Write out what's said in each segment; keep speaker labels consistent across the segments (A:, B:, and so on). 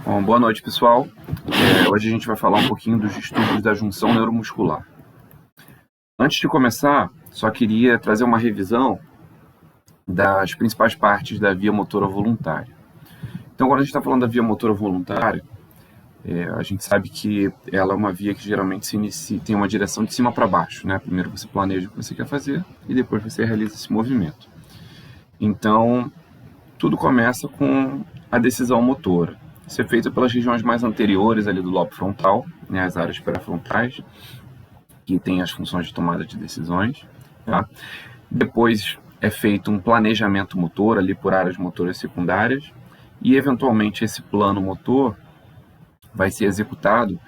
A: Bom, boa noite, pessoal. Hoje a gente vai falar um pouquinho dos estudos da junção neuromuscular. Antes de começar, só queria trazer uma revisão das principais partes da via motora voluntária. Então, quando a gente está falando da via motora voluntária, a gente sabe que ela é uma via que geralmente tem uma direção de cima para baixo, né? Primeiro você planeja o que você quer fazer e depois você realiza esse movimento. Então, tudo começa com a decisão motora. Isso é feito pelas regiões mais anteriores ali do lobo frontal, né, as áreas pré-frontais, que tem as funções de tomada de decisões. Tá? Depois é feito um planejamento motor ali por áreas motoras secundárias e, eventualmente, esse plano motor vai ser executado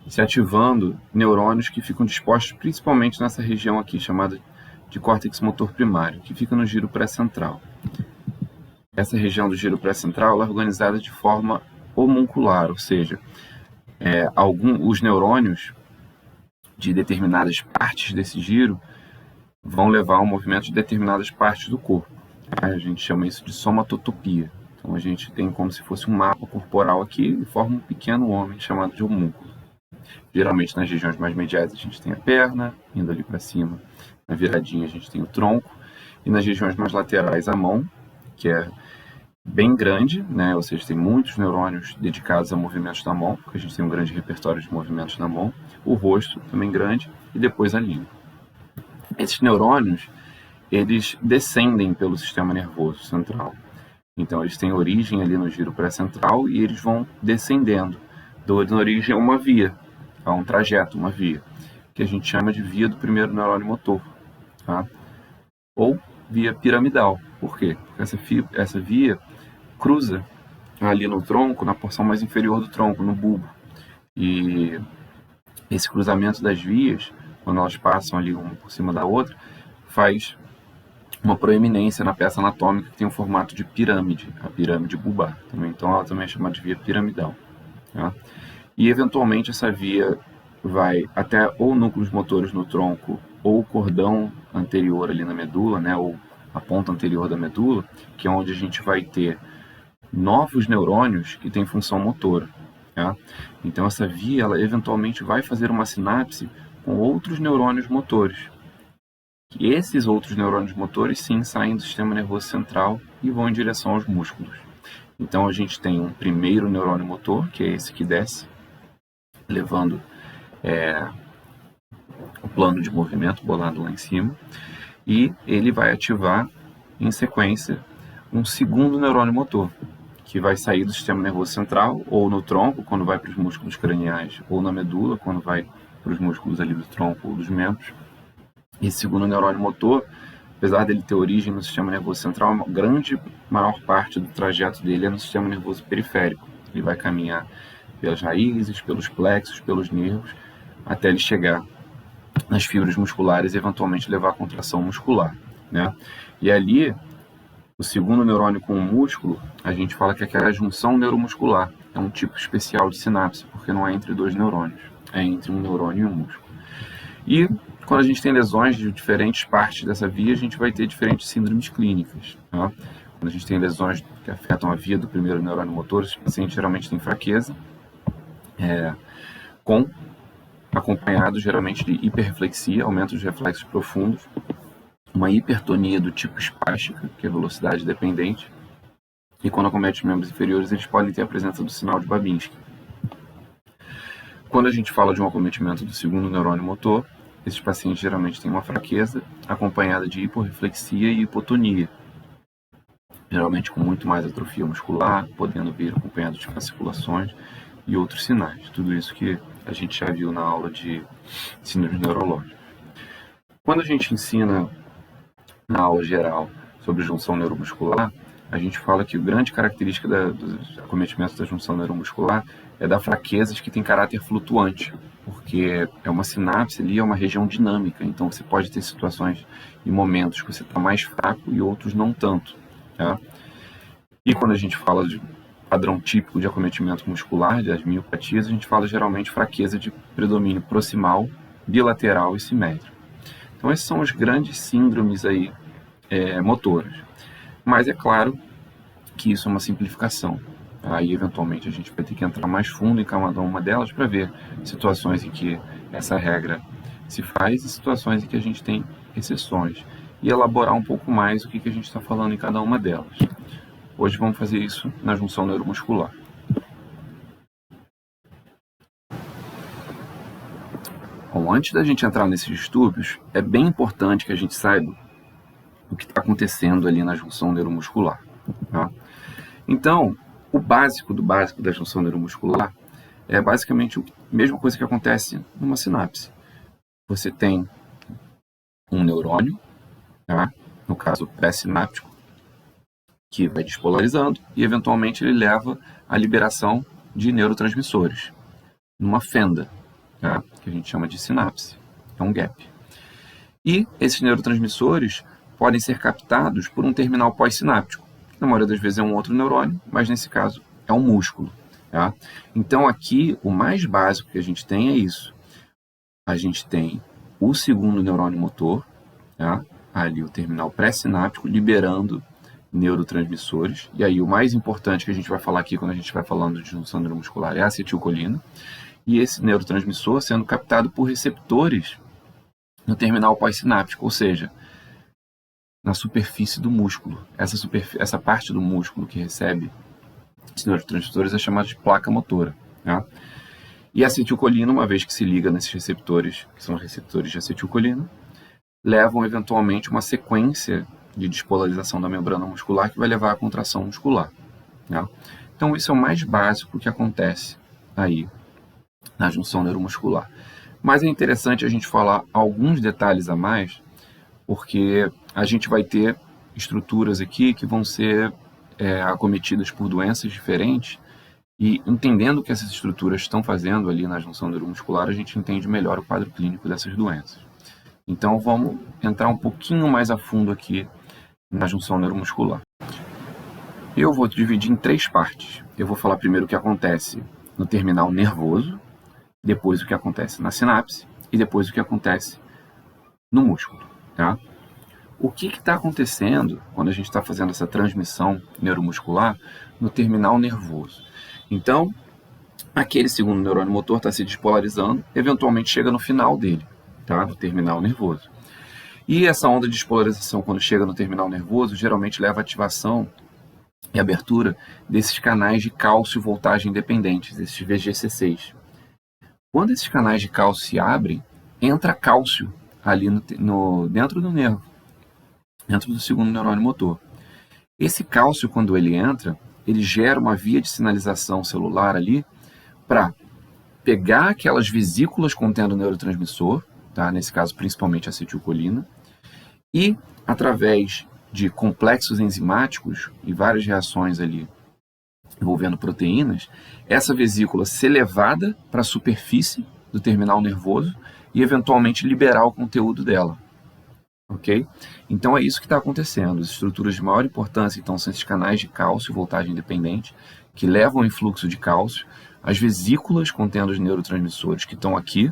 A: se ativando neurônios que ficam dispostos principalmente nessa região aqui, chamada de córtex motor primário, que fica no giro pré-central. Essa região do giro pré-central é organizada de forma homuncular, ou seja, os neurônios de determinadas partes desse giro vão levar ao movimento de determinadas partes do corpo. Tá? A gente chama isso de somatotopia. Então a gente tem como se fosse um mapa corporal aqui e forma um pequeno homem chamado de homúnculo. Geralmente nas regiões mais mediais a gente tem a perna, indo ali para cima. Na viradinha a gente tem o tronco. E nas regiões mais laterais a mão, que é bem grande, né? Ou seja, tem muitos neurônios dedicados a movimentos da mão, porque a gente tem um grande repertório de movimentos na mão, o rosto também grande, e depois a língua. Esses neurônios, eles descendem pelo sistema nervoso central. Então, eles têm origem ali no giro pré-central e eles vão descendendo, dando origem a uma via, a um trajeto, uma via, que a gente chama de via do primeiro neurônio motor, tá? Ou via piramidal. Por quê? Porque essa via cruza ali no tronco, na porção mais inferior do tronco, no bulbo. E esse cruzamento das vias, quando elas passam ali uma por cima da outra, faz uma proeminência na peça anatômica que tem o formato de pirâmide, a pirâmide bulbar. Então ela também é chamada de via piramidal. Tá? E eventualmente essa via vai até ou núcleos motores no tronco ou o cordão anterior ali na medula, né, ou a ponta anterior da medula, que é onde a gente vai ter novos neurônios que têm função motora. Tá? Então essa via, ela eventualmente vai fazer uma sinapse com outros neurônios motores. E esses outros neurônios motores, sim, saem do sistema nervoso central e vão em direção aos músculos. Então a gente tem um primeiro neurônio motor, que é esse que desce, levando o plano de movimento bolado lá em cima, e ele vai ativar, em sequência, um segundo neurônio motor, que vai sair do sistema nervoso central, ou no tronco, quando vai para os músculos craniais, ou na medula, quando vai para os músculos ali do tronco ou dos membros. Esse segundo neurônio motor, apesar dele ter origem no sistema nervoso central, maior parte do trajeto dele é no sistema nervoso periférico. Ele vai caminhar pelas raízes, pelos plexos, pelos nervos, até ele chegar nas fibras musculares e eventualmente levar à contração muscular, né? E ali, o segundo neurônio com o músculo, a gente fala que é aquela junção neuromuscular. É um tipo especial de sinapse, porque não é entre dois neurônios, é entre um neurônio e um músculo. E quando a gente tem lesões de diferentes partes dessa via, a gente vai ter diferentes síndromes clínicas. Tá? Quando a gente tem lesões que afetam a via do primeiro neurônio motor, os pacientes geralmente têm fraqueza, acompanhado geralmente de hiperreflexia, aumento dos reflexos profundos, uma hipertonia do tipo espástica, que é velocidade dependente, e quando acomete os membros inferiores, eles podem ter a presença do sinal de Babinski. Quando a gente fala de um acometimento do segundo neurônio motor, esses pacientes geralmente têm uma fraqueza acompanhada de hiporreflexia e hipotonia, geralmente com muito mais atrofia muscular, podendo vir acompanhado de fasciculações e outros sinais. Tudo isso que a gente já viu na aula de síndromes neurológicas. Quando a gente ensina na aula geral sobre junção neuromuscular, a gente fala que a grande característica dos acometimentos da junção neuromuscular é dar fraquezas que têm caráter flutuante, porque é uma sinapse ali, é uma região dinâmica, então você pode ter situações e momentos que você está mais fraco e outros não tanto. Tá? E quando a gente fala de padrão típico de acometimento muscular, das miopatias, a gente fala geralmente fraqueza de predomínio proximal, bilateral e simétrico. Então esses são os grandes síndromes aí, motoras. Mas é claro que isso é uma simplificação. Aí, eventualmente, a gente vai ter que entrar mais fundo em cada uma delas para ver situações em que essa regra se faz e situações em que a gente tem exceções. E elaborar um pouco mais o que a gente está falando em cada uma delas. Hoje vamos fazer isso na junção neuromuscular. Bom, antes da gente entrar nesses distúrbios, é bem importante que a gente saiba o que está acontecendo ali na junção neuromuscular. Tá? Então, o básico do básico da junção neuromuscular é basicamente a mesma coisa que acontece numa sinapse. Você tem um neurônio, tá? No caso pré-sináptico, que vai despolarizando e eventualmente ele leva à liberação de neurotransmissores numa fenda, tá? Que a gente chama de sinapse, é um gap. E esses neurotransmissores podem ser captados por um terminal pós-sináptico, que na maioria das vezes é um outro neurônio, mas nesse caso é um músculo. Tá? Então aqui o mais básico que a gente tem é isso. A gente tem o segundo neurônio motor, tá? Ali o terminal pré-sináptico liberando neurotransmissores, e aí o mais importante que a gente vai falar aqui quando a gente estiver falando de junção neuromuscular é a acetilcolina, e esse neurotransmissor sendo captado por receptores no terminal pós-sináptico, ou seja, na superfície do músculo. Essa parte do músculo que recebe esses neurotransmissores é chamada de placa motora. Tá? E a acetilcolina, uma vez que se liga nesses receptores, que são os receptores de acetilcolina, levam eventualmente uma sequência de despolarização da membrana muscular que vai levar à contração muscular. Tá? Então isso é o mais básico que acontece aí na junção neuromuscular. Mas é interessante a gente falar alguns detalhes a mais, porque a gente vai ter estruturas aqui que vão ser acometidas por doenças diferentes, e entendendo o que essas estruturas estão fazendo ali na junção neuromuscular, a gente entende melhor o quadro clínico dessas doenças. Então vamos entrar um pouquinho mais a fundo aqui na junção neuromuscular. Eu vou dividir em 3 partes. Eu vou falar primeiro o que acontece no terminal nervoso, depois o que acontece na sinapse e depois o que acontece no músculo. Tá? O que está acontecendo quando a gente está fazendo essa transmissão neuromuscular no terminal nervoso? Então, aquele segundo neurônio motor está se despolarizando, eventualmente chega no final dele, tá? No terminal nervoso. E essa onda de despolarização, quando chega no terminal nervoso, geralmente leva à ativação e abertura desses canais de cálcio voltagem dependentes, esses VGC6. Quando esses canais de cálcio se abrem, entra cálcio ali dentro do nervo, dentro do segundo neurônio motor. Esse cálcio, quando ele entra, ele gera uma via de sinalização celular ali para pegar aquelas vesículas contendo neurotransmissor, tá? Nesse caso principalmente acetilcolina, e através de complexos enzimáticos e várias reações ali envolvendo proteínas, essa vesícula ser levada para a superfície do terminal nervoso e eventualmente liberar o conteúdo dela. Ok? Então é isso que está acontecendo. As estruturas de maior importância então são esses canais de cálcio, voltagem independente, que levam o influxo de cálcio, as vesículas contendo os neurotransmissores que estão aqui,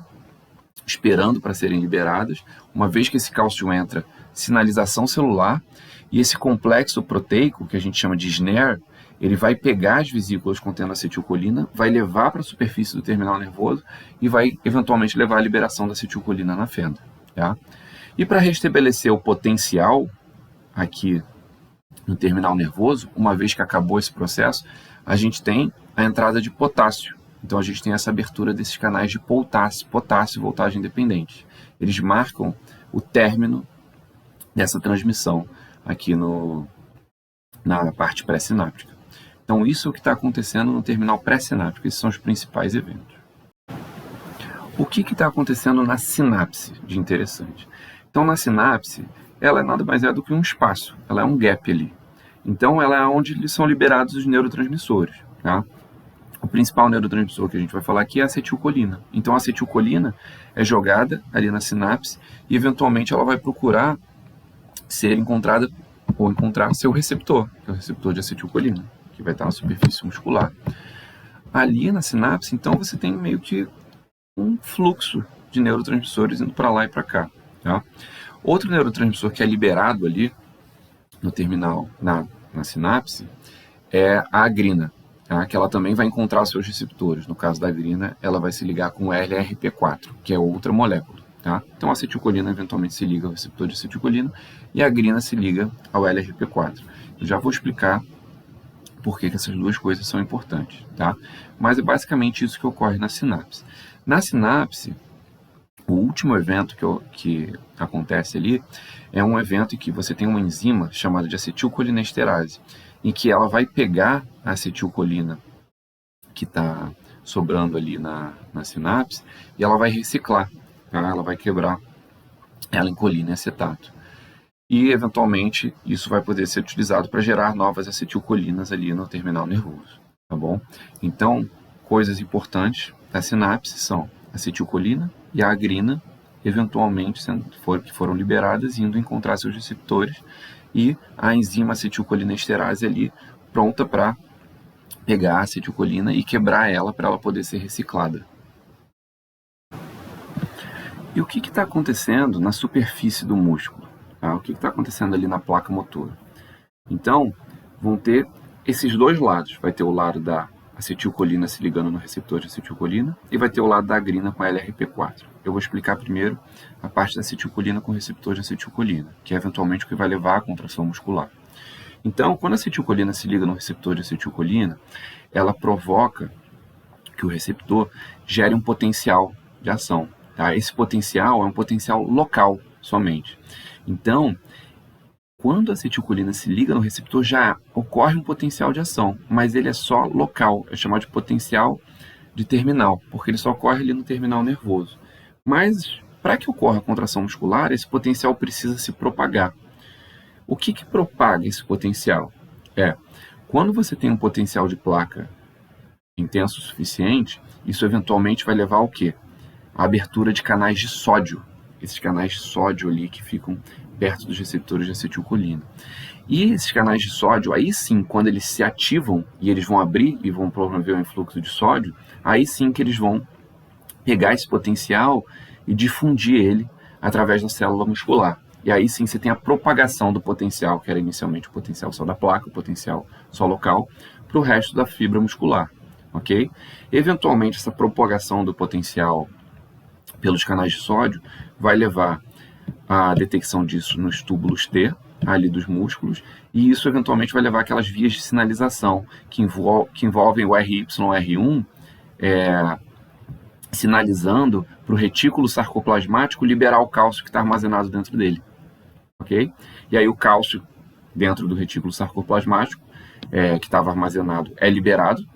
A: esperando para serem liberadas. Uma vez que esse cálcio entra, sinalização celular, e esse complexo proteico, que a gente chama de SNARE, ele vai pegar as vesículas contendo acetilcolina, vai levar para a superfície do terminal nervoso e vai eventualmente levar à liberação da acetilcolina na fenda. Tá? E para restabelecer o potencial aqui no terminal nervoso, uma vez que acabou esse processo, a gente tem a entrada de potássio. Então a gente tem essa abertura desses canais de potássio e voltagem independente. Eles marcam o término dessa transmissão aqui na parte pré-sináptica. Então isso é o que está acontecendo no terminal pré-sináptico. Esses são os principais eventos. O que está acontecendo na sinapse de interessante? Então, na sinapse, ela nada mais é do que um espaço, ela é um gap ali. Então, ela é onde são liberados os neurotransmissores. Tá? O principal neurotransmissor que a gente vai falar aqui é a acetilcolina. Então, a acetilcolina é jogada ali na sinapse e, eventualmente, ela vai procurar ser encontrada ou encontrar seu receptor, que é o receptor de acetilcolina, que vai estar na superfície muscular. Ali na sinapse, então, você tem meio que um fluxo de neurotransmissores indo para lá e para cá. Tá? Outro neurotransmissor que é liberado ali no terminal, na sinapse, é a agrina. tá? Que ela também vai encontrar seus receptores. No caso da grina, ela vai se ligar com o LRP4, que é outra molécula. Tá? Então a acetilcolina eventualmente se liga ao receptor de acetilcolina e a grina se liga ao LRP4. Eu já vou explicar por que essas duas coisas são importantes. Tá? Mas é basicamente isso que ocorre na sinapse. Na sinapse, o último evento que acontece ali é um evento em que você tem uma enzima chamada de acetilcolinesterase, em que ela vai pegar a acetilcolina que está sobrando ali na sinapse e ela vai reciclar, tá? Ela vai quebrar ela em colina e acetato. E, eventualmente, isso vai poder ser utilizado para gerar novas acetilcolinas ali no terminal nervoso, tá bom? Então, coisas importantes da sinapse são a acetilcolina e a agrina, eventualmente que foram liberadas, indo encontrar seus receptores, e a enzima acetilcolinesterase ali pronta para pegar a acetilcolina e quebrar ela para ela poder ser reciclada. E o que está acontecendo na superfície do músculo? Tá? O que está acontecendo ali na placa motora? Então, vão ter esses dois lados. Vai ter o lado da acetilcolina se ligando no receptor de acetilcolina e vai ter o lado da agrina com a LRP4. Eu vou explicar primeiro a parte da acetilcolina com o receptor de acetilcolina, que é eventualmente o que vai levar à contração muscular. Então, quando a acetilcolina se liga no receptor de acetilcolina, ela provoca que o receptor gere um potencial de ação. Tá? Esse potencial é um potencial local somente. Então, quando a acetilcolina se liga no receptor, já ocorre um potencial de ação, mas ele é só local, é chamado de potencial de terminal, porque ele só ocorre ali no terminal nervoso. Mas, para que ocorra a contração muscular, esse potencial precisa se propagar. O que propaga esse potencial? Quando você tem um potencial de placa intenso o suficiente, isso eventualmente vai levar ao quê? A abertura de canais de sódio. Esses canais de sódio ali que ficam perto dos receptores de acetilcolina. E esses canais de sódio, aí sim, quando eles se ativam e eles vão abrir e vão promover o influxo de sódio, aí sim que eles vão pegar esse potencial e difundir ele através da célula muscular. E aí sim você tem a propagação do potencial, que era inicialmente o potencial só da placa, o potencial só local, para o resto da fibra muscular. Ok? Eventualmente, essa propagação do potencial pelos canais de sódio vai levar à detecção disso nos túbulos T, ali dos músculos, e isso eventualmente vai levar àquelas vias de sinalização que envolvem o RYR1, sinalizando para o retículo sarcoplasmático liberar o cálcio que está armazenado dentro dele. Ok? E aí o cálcio dentro do retículo sarcoplasmático, que estava armazenado, é liberado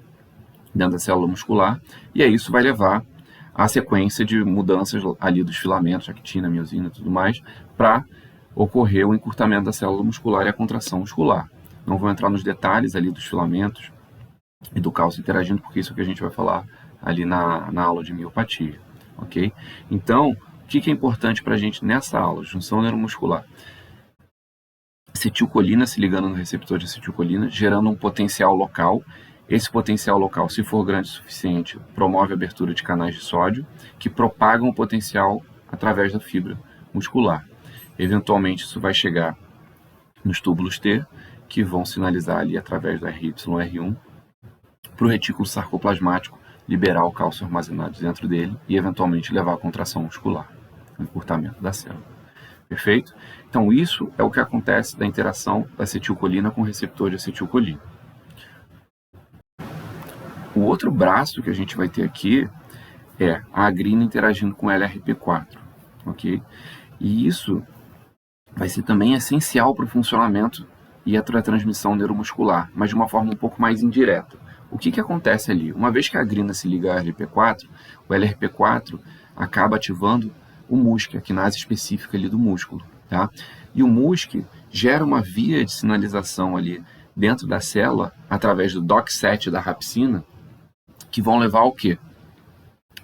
A: dentro da célula muscular, e aí isso vai levar à sequência de mudanças ali dos filamentos, actina, miosina e tudo mais, para ocorrer o encurtamento da célula muscular e a contração muscular. Não vou entrar nos detalhes ali dos filamentos e do cálcio interagindo, porque isso é o que a gente vai falar ali na aula de miopatia, ok? Então, o que é importante para a gente nessa aula? Junção neuromuscular. Acetilcolina se ligando no receptor de acetilcolina, gerando um potencial local. Esse potencial local, se for grande o suficiente, promove a abertura de canais de sódio, que propagam o potencial através da fibra muscular. Eventualmente, isso vai chegar nos túbulos T, que vão sinalizar ali através do RYR1, para o retículo sarcoplasmático liberar o cálcio armazenado dentro dele e, eventualmente, levar à contração muscular, o encurtamento da célula. Perfeito? Então, isso é o que acontece da interação da acetilcolina com o receptor de acetilcolina. O outro braço que a gente vai ter aqui é a agrina interagindo com o LRP4, ok? E isso vai ser também essencial para o funcionamento e a transmissão neuromuscular, mas de uma forma um pouco mais indireta. O que acontece ali? Uma vez que a agrina se liga ao LRP4, o LRP4 acaba ativando o MUSC, a quinase específica ali do músculo, tá? E o MUSC gera uma via de sinalização ali dentro da célula, através do DOCK7 da rapsina, que vão levar ao quê?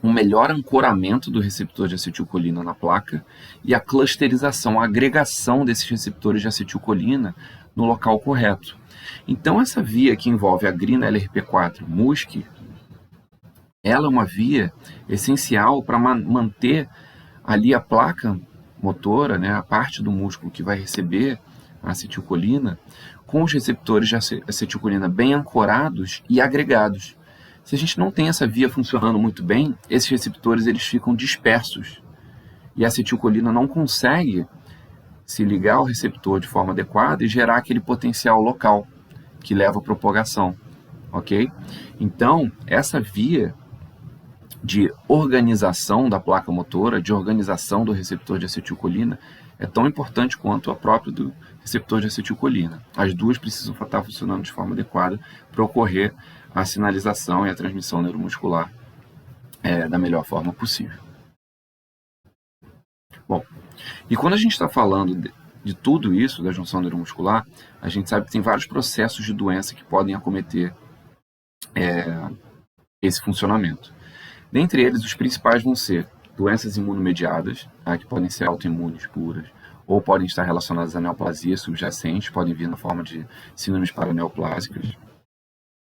A: Um melhor ancoramento do receptor de acetilcolina na placa e a clusterização, a agregação desses receptores de acetilcolina no local correto. Então, essa via que envolve a agrina LRP4 MUSC, ela é uma via essencial para manter ali a placa motora, né, a parte do músculo que vai receber a acetilcolina, com os receptores de acetilcolina bem ancorados e agregados. Se a gente não tem essa via funcionando muito bem, esses receptores eles ficam dispersos e a acetilcolina não consegue se ligar ao receptor de forma adequada e gerar aquele potencial local que leva à propagação, ok? Então, essa via de organização da placa motora, de organização do receptor de acetilcolina, é tão importante quanto a própria do receptor de acetilcolina. As duas precisam estar funcionando de forma adequada para ocorrer a sinalização e a transmissão neuromuscular da melhor forma possível. Bom, e quando a gente está falando de tudo isso, da junção neuromuscular, a gente sabe que tem vários processos de doença que podem acometer esse funcionamento. Dentre eles, os principais vão ser doenças imunomediadas, que podem ser autoimunes puras, ou podem estar relacionadas a neoplasias subjacentes, podem vir na forma de síndromes paraneoplásicas.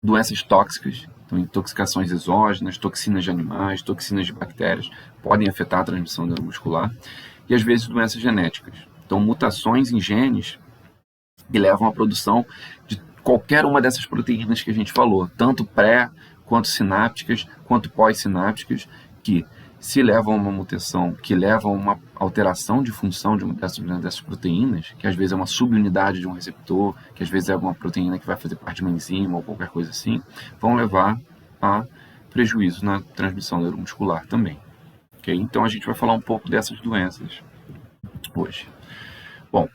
A: Doenças tóxicas, então intoxicações exógenas, toxinas de animais, toxinas de bactérias, podem afetar a transmissão neuromuscular. E às vezes doenças genéticas, então mutações em genes que levam à produção de qualquer uma dessas proteínas que a gente falou, tanto pré, quanto sinápticas, quanto pós-sinápticas, que se levam a uma mutação, que levam a uma alteração de função de uma dessas proteínas, que às vezes é uma subunidade de um receptor, que às vezes é uma proteína que vai fazer parte de uma enzima ou qualquer coisa assim, vão levar a prejuízo na transmissão neuromuscular também. Okay? Então a gente vai falar um pouco dessas doenças hoje. Bom,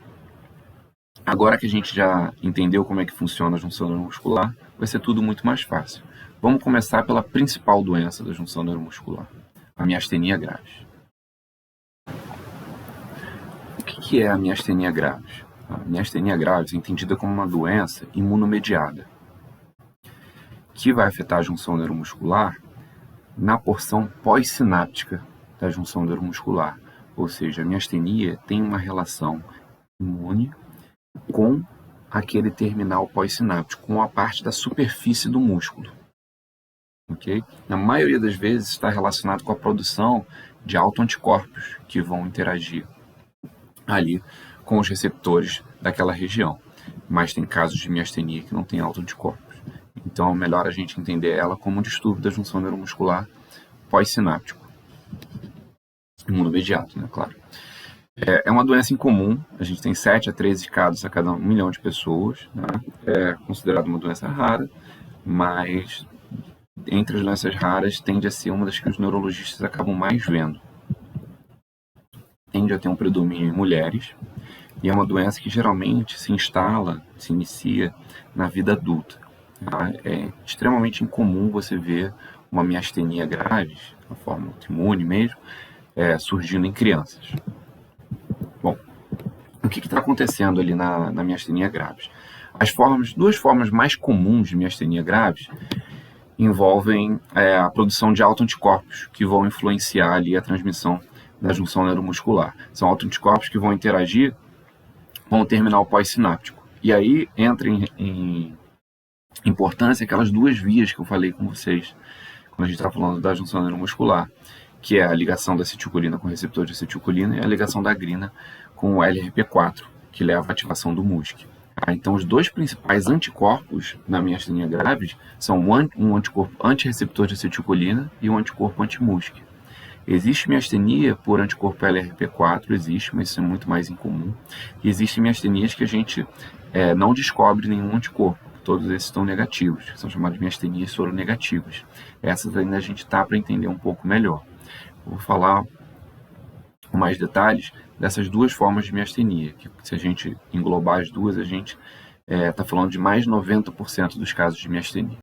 A: agora que a gente já entendeu como é que funciona a junção neuromuscular, vai ser tudo muito mais fácil. Vamos começar pela principal doença da junção neuromuscular, a miastenia graves. O que é a miastenia graves? A miastenia graves é entendida como uma doença imunomediada, que vai afetar a junção neuromuscular na porção pós-sináptica da junção neuromuscular. Ou seja, a miastenia tem uma relação imune com aquele terminal pós-sináptico, com a parte da superfície do músculo. Okay? Na maioria das vezes está relacionado com a produção de autoanticorpos que vão interagir ali com os receptores daquela região. Mas tem casos de miastenia que não tem autoanticorpos. Então é melhor a gente entender ela como um distúrbio da junção neuromuscular pós-sináptico. Imunomediato, né? Claro. É uma doença incomum, a gente tem 7 a 13 casos a cada 1 milhão de pessoas, né? É considerada uma doença rara, mas entre as doenças raras tende a ser uma das que os neurologistas acabam mais vendo. Tende a ter um predomínio em mulheres, e é uma doença que geralmente se instala, se inicia na vida adulta. Tá? É extremamente incomum você ver uma miastenia grave, uma forma autoimune mesmo, surgindo em crianças. Bom, o que está acontecendo ali na miastenia graves? Duas formas mais comuns de miastenia graves envolvem a produção de autoanticorpos que vão influenciar ali a transmissão da junção neuromuscular. São autoanticorpos que vão interagir com o terminal pós-sináptico. E aí entra em importância aquelas duas vias que eu falei com vocês quando a gente está falando da junção neuromuscular, que é a ligação da acetilcolina com o receptor de acetilcolina e a ligação da grina com o LRP4, que leva à ativação do MUSC. Então, os dois principais anticorpos na miastenia graves são um anticorpo antirreceptor de acetilcolina e um anticorpo anti-MUSC. Existe miastenia por anticorpo LRP4, existe, mas isso é muito mais incomum. E existem miastenias que a gente não descobre nenhum anticorpo. Todos esses estão negativos, são chamadas de miastenias soronegativas. Essas ainda a gente está para entender um pouco melhor. Vou falar com mais detalhes dessas duas formas de miastenia, que se a gente englobar as duas, a gente está falando de mais de 90% dos casos de miastenia.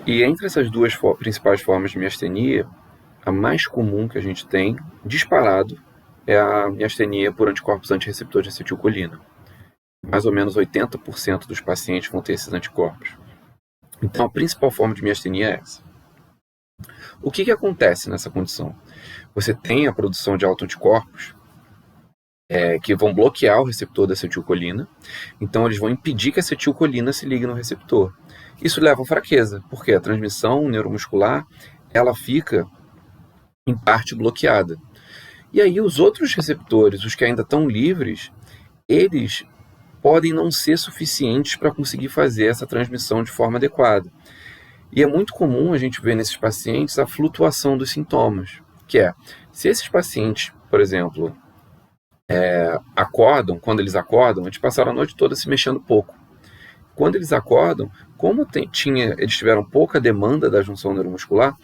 A: E entre essas duas principais formas de miastenia, a mais comum que a gente tem, disparado, é a miastenia por anticorpos antirreceptores de acetilcolina. Mais ou menos 80% dos pacientes vão ter esses anticorpos. Então, a principal forma de miastenia é essa. O que acontece nessa condição? Você tem a produção de autoanticorpos que vão bloquear o receptor da acetilcolina, então eles vão impedir que a acetilcolina se ligue no receptor. Isso leva à fraqueza, porque a transmissão neuromuscular ela fica, em parte, bloqueada. E aí os outros receptores, os que ainda estão livres, eles podem não ser suficientes para conseguir fazer essa transmissão de forma adequada. E é muito comum a gente ver nesses pacientes a flutuação dos sintomas, que é, se esses pacientes, por exemplo, quando eles acordam, eles passaram a noite toda se mexendo pouco. Quando eles acordam, como eles tiveram pouca demanda da junção neuromuscular,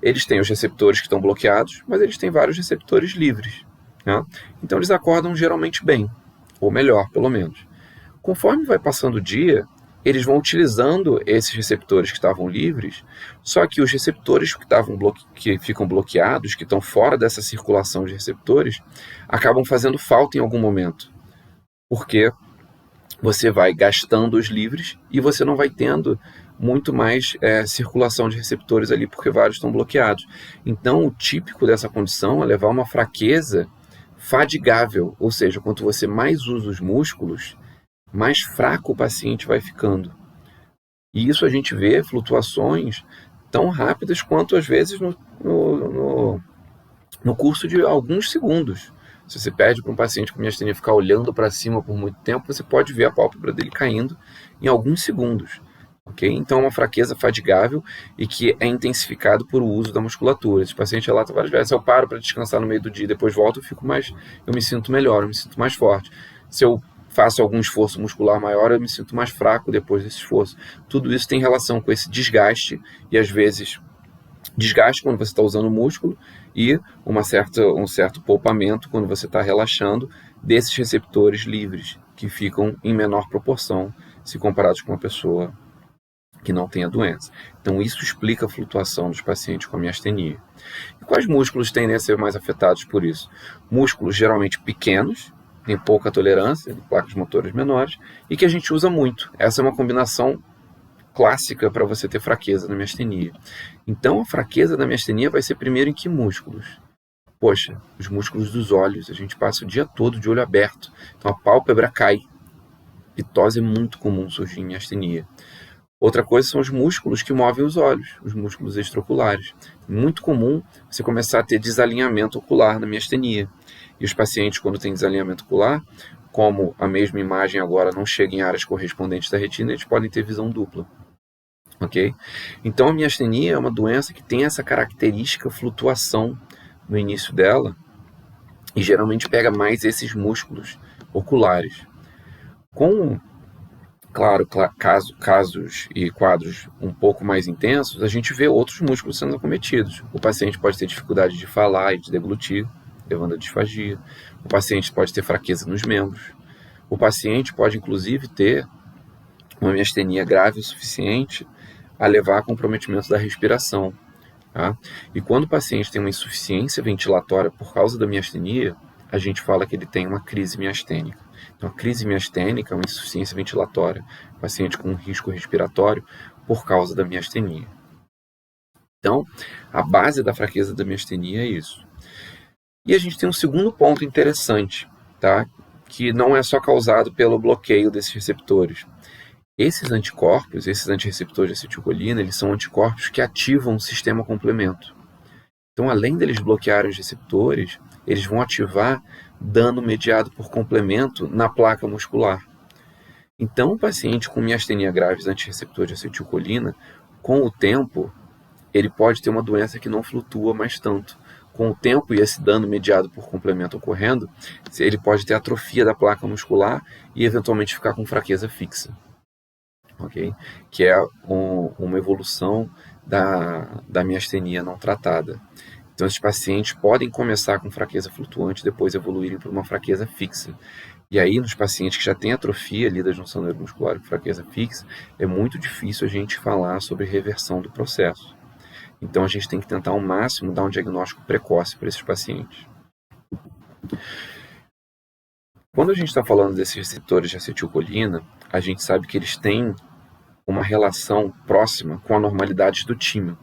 A: eles têm os receptores que estão bloqueados, mas eles têm vários receptores livres, né? Então eles acordam geralmente bem, ou melhor, pelo menos. Conforme vai passando o dia, eles vão utilizando esses receptores que estavam livres, só que os receptores que ficam bloqueados, que estão fora dessa circulação de receptores, acabam fazendo falta em algum momento, porque você vai gastando os livres e você não vai tendo muito mais circulação de receptores ali, porque vários estão bloqueados. Então, o típico dessa condição é levar uma fraqueza fadigável, ou seja, quanto você mais usa os músculos, mais fraco o paciente vai ficando. E isso a gente vê flutuações tão rápidas quanto, às vezes, no curso de alguns segundos. Se você pede para um paciente com miastenia ficar olhando para cima por muito tempo, você pode ver a pálpebra dele caindo em alguns segundos. Okay? Então, é uma fraqueza fadigável e que é intensificado por o uso da musculatura. Esse paciente relata várias vezes: se eu paro para descansar no meio do dia e depois volto, eu me sinto melhor, eu me sinto mais forte. Se eu faço algum esforço muscular maior, eu me sinto mais fraco depois desse esforço. Tudo isso tem relação com esse desgaste, e às vezes desgaste quando você está usando o músculo e um certo poupamento quando você está relaxando desses receptores livres, que ficam em menor proporção se comparados com uma pessoa que não tem a doença. Então isso explica a flutuação dos pacientes com a miastenia. E quais músculos tendem a ser mais afetados por isso? Músculos geralmente pequenos, tem pouca tolerância, placas motoras menores, e que a gente usa muito. Essa é uma combinação clássica para você ter fraqueza na miastenia. Então, a fraqueza da miastenia vai ser primeiro em que músculos? Poxa, os músculos dos olhos. A gente passa o dia todo de olho aberto. Então, a pálpebra cai. Pitose é muito comum surgir em miastenia. Outra coisa são os músculos que movem os olhos, os músculos extraoculares. Muito comum você começar a ter desalinhamento ocular na miastenia. E os pacientes, quando têm desalinhamento ocular, como a mesma imagem agora não chega em áreas correspondentes da retina, eles podem ter visão dupla. Okay? Então, a miastenia é uma doença que tem essa característica flutuação no início dela e geralmente pega mais esses músculos oculares. Com, claro, casos e quadros um pouco mais intensos, a gente vê outros músculos sendo acometidos. O paciente pode ter dificuldade de falar e de deglutir, levando a disfagia. O paciente pode ter fraqueza nos membros. O paciente pode, inclusive, ter uma miastenia grave o suficiente a levar a comprometimento da respiração. Tá? E quando o paciente tem uma insuficiência ventilatória por causa da miastenia, a gente fala que ele tem uma crise miastênica. Então, a crise miastênica é uma insuficiência ventilatória, paciente com risco respiratório por causa da miastenia. Então, a base da fraqueza da miastenia é isso. E a gente tem um segundo ponto interessante, tá? Que não é só causado pelo bloqueio desses receptores. Esses anticorpos, esses antirreceptores de acetilcolina, eles são anticorpos que ativam o sistema complemento. Então, além deles bloquearem os receptores, eles vão ativar dano mediado por complemento na placa muscular. Então, o paciente com miastenia grave antirreceptor de acetilcolina, com o tempo, ele pode ter uma doença que não flutua mais tanto. Com o tempo e esse dano mediado por complemento ocorrendo, ele pode ter atrofia da placa muscular e eventualmente ficar com fraqueza fixa. Okay? Que é uma evolução da miastenia não tratada. Então, esses pacientes podem começar com fraqueza flutuante e depois evoluírem para uma fraqueza fixa. E aí, nos pacientes que já têm atrofia ali da junção neuromuscular com fraqueza fixa, é muito difícil a gente falar sobre reversão do processo. Então, a gente tem que tentar ao máximo dar um diagnóstico precoce para esses pacientes. Quando a gente está falando desses receptores de acetilcolina, a gente sabe que eles têm uma relação próxima com a normalidade do timo.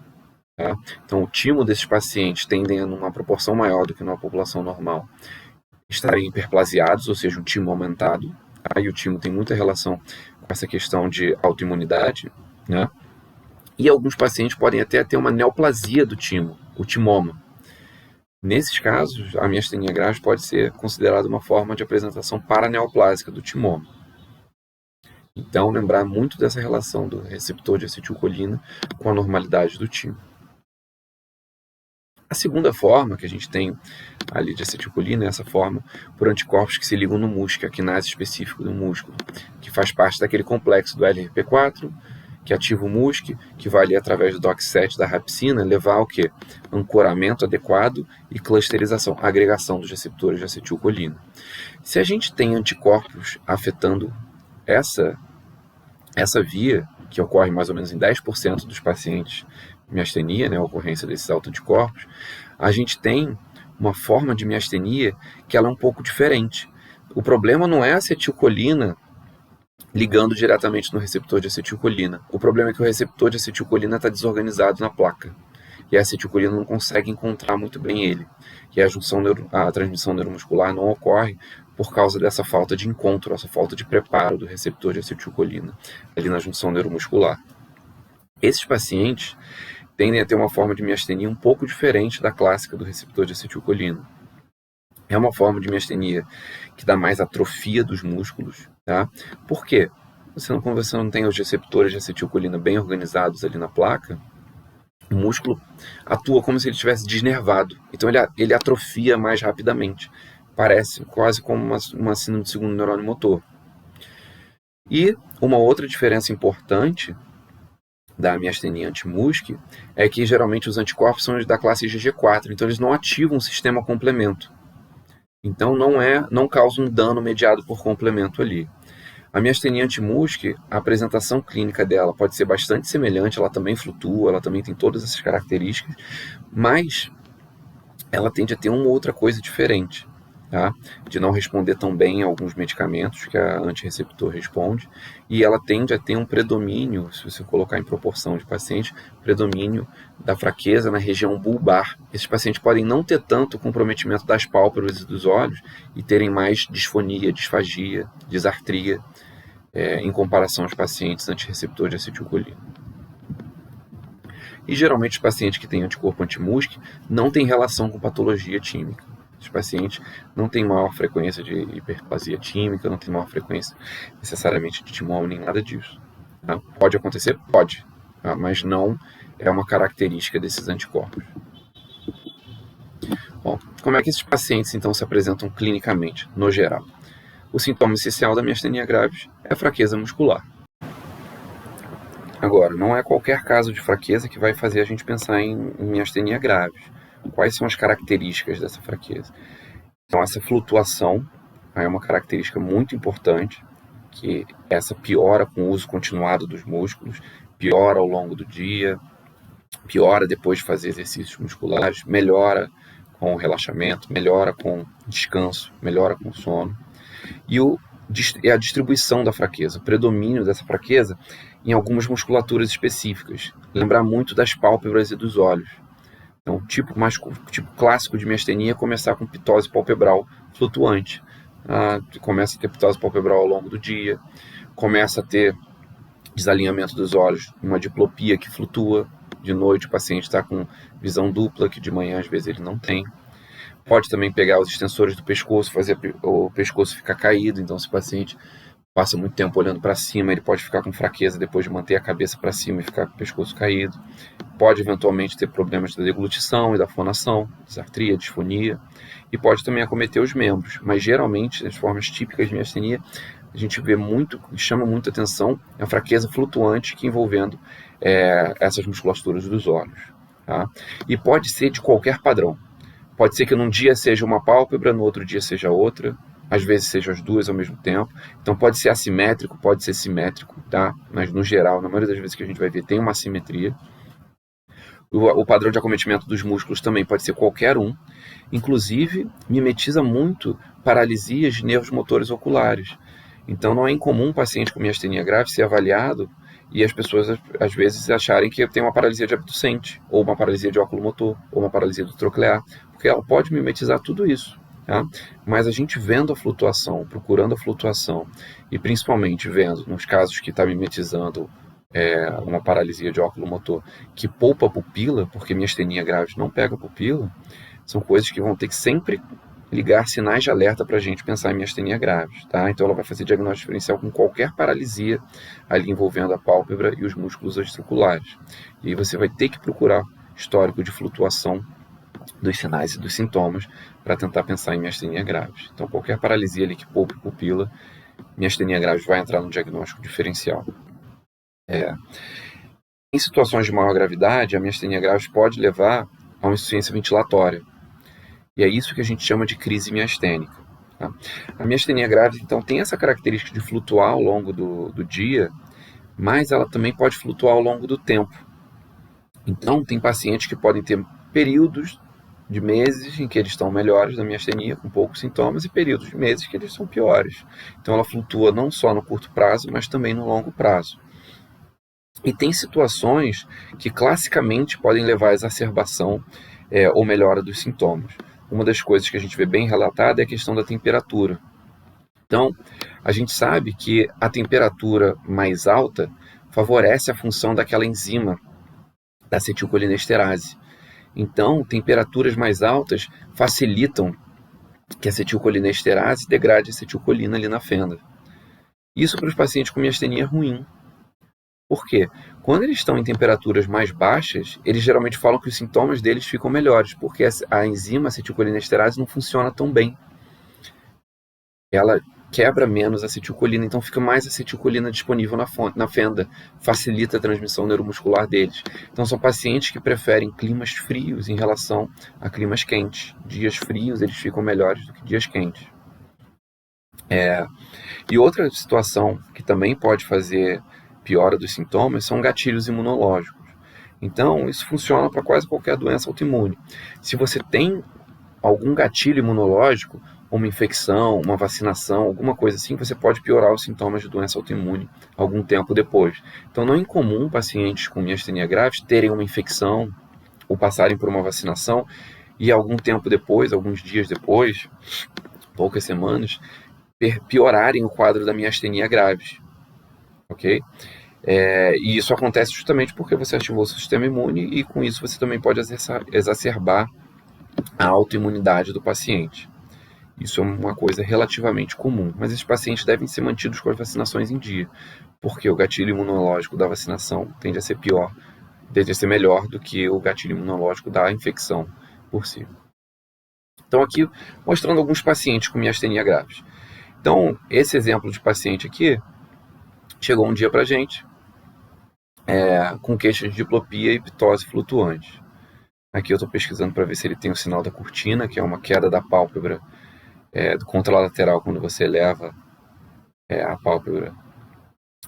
A: Tá? Então, o timo desses pacientes tendem a, numa proporção maior do que numa população normal, estarem hiperplasiados, ou seja, um timo aumentado. Tá? E o timo tem muita relação com essa questão de autoimunidade, né? E alguns pacientes podem até ter uma neoplasia do timo, o timoma. Nesses casos, a miastenia grave pode ser considerada uma forma de apresentação paraneoplásica do timoma. Então, lembrar muito dessa relação do receptor de acetilcolina com a normalidade do timo. A segunda forma que a gente tem ali de acetilcolina é essa forma por anticorpos que se ligam no músculo, que é a quinase específico do músculo, que faz parte daquele complexo do LRP4, que ativa o MUSC, que vai ali através do DOX7 da rapsina levar ao quê? Ancoramento adequado e clusterização, agregação dos receptores de acetilcolina. Se a gente tem anticorpos afetando essa via, que ocorre mais ou menos em 10% dos pacientes miastenia, né, a ocorrência desses autoanticorpos, a gente tem uma forma de miastenia que ela é um pouco diferente. O problema não é a acetilcolina ligando diretamente no receptor de acetilcolina. O problema é que o receptor de acetilcolina está desorganizado na placa. E a acetilcolina não consegue encontrar muito bem ele. E a transmissão neuromuscular não ocorre por causa dessa falta de encontro, essa falta de preparo do receptor de acetilcolina ali na junção neuromuscular. Esses pacientes tendem a ter uma forma de miastenia um pouco diferente da clássica do receptor de acetilcolina. É uma forma de miastenia que dá mais atrofia dos músculos, tá? Por quê? Quando você não tem os receptores de acetilcolina bem organizados ali na placa, o músculo atua como se ele estivesse desnervado. Então ele atrofia mais rapidamente. Parece quase como uma síndrome de segundo neurônio motor. E uma outra diferença importante da miastenia anti-MUSC é que geralmente os anticorpos são da classe IgG4, então eles não ativam o sistema complemento. Então não causa um dano mediado por complemento ali. A miastenia anti-MUSC, a apresentação clínica dela pode ser bastante semelhante, ela também flutua, ela também tem todas essas características, mas ela tende a ter uma outra coisa diferente, tá? De não responder tão bem a alguns medicamentos que a antirreceptor responde, e ela tende a ter um predomínio, se você colocar em proporção de pacientes, predomínio da fraqueza na região bulbar. Esses pacientes podem não ter tanto comprometimento das pálpebras e dos olhos e terem mais disfonia, disfagia, disartria, em comparação aos pacientes antirreceptor de acetilcolina. E geralmente os pacientes que têm anticorpo anti-MUSC não têm relação com patologia tímica. Os pacientes não têm maior frequência de hiperplasia tímica, não têm maior frequência necessariamente de timoma, nem nada disso. Tá? Pode acontecer? Pode, tá? Mas não é uma característica desses anticorpos. Bom, como é que esses pacientes então se apresentam clinicamente, no geral? O sintoma essencial da miastenia graves é a fraqueza muscular. Agora, não é qualquer caso de fraqueza que vai fazer a gente pensar em miastenia graves. Quais são as características dessa fraqueza? Então, essa flutuação é uma característica muito importante, que essa piora com o uso continuado dos músculos, piora ao longo do dia, piora depois de fazer exercícios musculares, melhora com o relaxamento, melhora com descanso, melhora com o sono. E a distribuição da fraqueza, o predomínio dessa fraqueza em algumas musculaturas específicas. Lembrar muito das pálpebras e dos olhos. Então, o tipo clássico de miastenia é começar com pitose palpebral flutuante. Começa a ter pitose palpebral ao longo do dia, começa a ter desalinhamento dos olhos, uma diplopia que flutua. De noite o paciente está com visão dupla, que de manhã às vezes ele não tem. Pode também pegar os extensores do pescoço, fazer o pescoço ficar caído. Então, se o paciente passa muito tempo olhando para cima, ele pode ficar com fraqueza depois de manter a cabeça para cima e ficar com o pescoço caído. Pode eventualmente ter problemas da deglutição e da fonação, disartria, disfonia. E pode também acometer os membros. Mas geralmente, nas formas típicas de miastenia, a gente vê muito, chama muita atenção a fraqueza flutuante que envolvendo essas musculaturas dos olhos. Tá? E pode ser de qualquer padrão. Pode ser que num dia seja uma pálpebra, no outro dia seja outra, às vezes sejam as duas ao mesmo tempo. Então pode ser assimétrico, pode ser simétrico, tá? Mas no geral, na maioria das vezes que a gente vai ver, tem uma assimetria. O padrão de acometimento dos músculos também pode ser qualquer um. Inclusive, mimetiza muito paralisias de nervos motores oculares. Então não é incomum um paciente com miastenia grave ser avaliado e as pessoas às vezes acharem que tem uma paralisia de abducente, ou uma paralisia de óculo motor, ou uma paralisia do troclear, porque ela pode mimetizar tudo isso. Tá? Mas a gente vendo a flutuação, procurando a flutuação, e principalmente vendo nos casos que está mimetizando uma paralisia de óculo motor que poupa a pupila, porque miastenia grave não pega a pupila, são coisas que vão ter que sempre ligar sinais de alerta para a gente pensar em miastenia graves, tá? Então ela vai fazer diagnóstico diferencial com qualquer paralisia ali envolvendo a pálpebra e os músculos extraculares. E aí você vai ter que procurar histórico de flutuação dos sinais e dos sintomas para tentar pensar em miastenia graves. Então qualquer paralisia ali que poupe pupila, miastenia graves vai entrar no diagnóstico diferencial. Em situações de maior gravidade, a miastenia graves pode levar a uma insuficiência ventilatória. E é isso que a gente chama de crise miastênica. Tá? A miastenia grave, então, tem essa característica de flutuar ao longo do dia, mas ela também pode flutuar ao longo do tempo. Então, tem pacientes que podem ter períodos de meses em que eles estão melhores da miastenia, com poucos sintomas, e períodos de meses que eles são piores. Então, ela flutua não só no curto prazo, mas também no longo prazo. E tem situações que classicamente podem levar à exacerbação ou melhora dos sintomas. Uma das coisas que a gente vê bem relatada é a questão da temperatura. Então, a gente sabe que a temperatura mais alta favorece a função daquela enzima da acetilcolinesterase. Então, temperaturas mais altas facilitam que a acetilcolinesterase degrade a acetilcolina ali na fenda. Isso para os pacientes com miastenia é ruim. Por quê? Quando eles estão em temperaturas mais baixas, eles geralmente falam que os sintomas deles ficam melhores, porque a enzima acetilcolinesterase não funciona tão bem. Ela quebra menos a acetilcolina, então fica mais acetilcolina disponível na fenda, facilita a transmissão neuromuscular deles. Então são pacientes que preferem climas frios em relação a climas quentes. Dias frios eles ficam melhores do que dias quentes. E outra situação que também pode fazer piora dos sintomas são gatilhos imunológicos. Então, isso funciona para quase qualquer doença autoimune. Se você tem algum gatilho imunológico, uma infecção, uma vacinação, alguma coisa assim, você pode piorar os sintomas de doença autoimune algum tempo depois. Então, não é incomum pacientes com miastenia graves terem uma infecção ou passarem por uma vacinação e algum tempo depois, alguns dias depois, poucas semanas, piorarem o quadro da miastenia graves. Ok? E isso acontece justamente porque você ativou o seu sistema imune e com isso você também pode exacerbar a autoimunidade do paciente. Isso é uma coisa relativamente comum, mas esses pacientes devem ser mantidos com as vacinações em dia, porque o gatilho imunológico da vacinação tende a ser melhor do que o gatilho imunológico da infecção por si. Então aqui mostrando alguns pacientes com miastenia graves. Então esse exemplo de paciente aqui chegou um dia para a gente com queixas de diplopia e ptose flutuante. Aqui eu estou pesquisando para ver se ele tem o sinal da cortina, que é uma queda da pálpebra do contralateral quando você eleva a pálpebra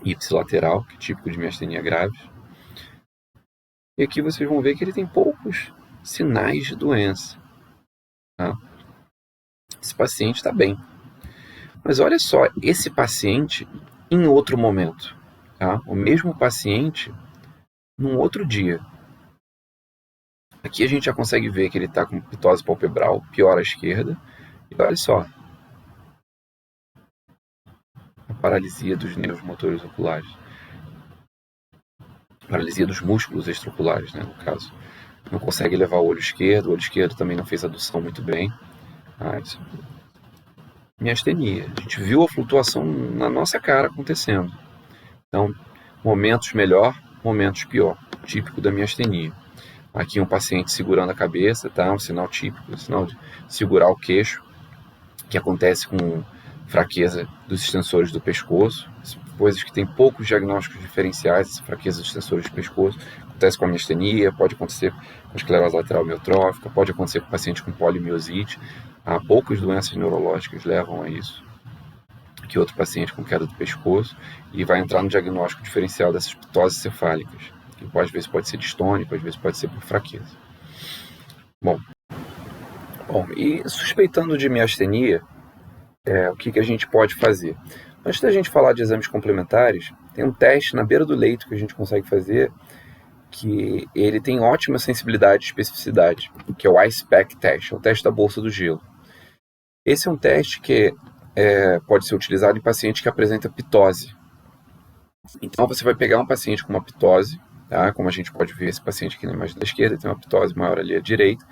A: ipsilateral, que é típico de miastenia graves. E aqui vocês vão ver que ele tem poucos sinais de doença. Tá? Esse paciente está bem. Mas olha só, esse paciente em outro momento. Tá? O mesmo paciente num outro dia. Aqui a gente já consegue ver que ele está com ptose palpebral, pior à esquerda. E olha só, a paralisia dos nervos motores oculares. Paralisia dos músculos extraoculares, né, no caso. Não consegue levar o olho esquerdo também não fez adução muito bem. Isso. Miastenia. A gente viu a flutuação na nossa cara acontecendo. Então, momentos melhor, momentos pior. Típico da miastenia. Aqui um paciente segurando a cabeça, tá? Um sinal típico, um sinal de segurar o queixo, que acontece com fraqueza dos extensores do pescoço, coisas que têm poucos diagnósticos diferenciais, essa fraqueza dos extensores do pescoço, acontece com a miastenia, pode acontecer com a esclerose lateral amiotrófica, pode acontecer com paciente com polimiosite, poucas doenças neurológicas levam a isso. Aqui outro paciente com queda do pescoço, e vai entrar no diagnóstico diferencial dessas ptoses cefálicas, que às vezes pode ser distônico, às vezes pode ser por fraqueza. Bom, e suspeitando de miastenia, o que a gente pode fazer? Antes da gente falar de exames complementares, tem um teste na beira do leito que a gente consegue fazer, que ele tem ótima sensibilidade e especificidade, que é o ICE-PAC teste, é o teste da bolsa do gelo. Esse é um teste que pode ser utilizado em paciente que apresenta ptose. Então você vai pegar um paciente com uma ptose, tá? Como a gente pode ver, esse paciente aqui na imagem da esquerda tem uma ptose maior ali à direita,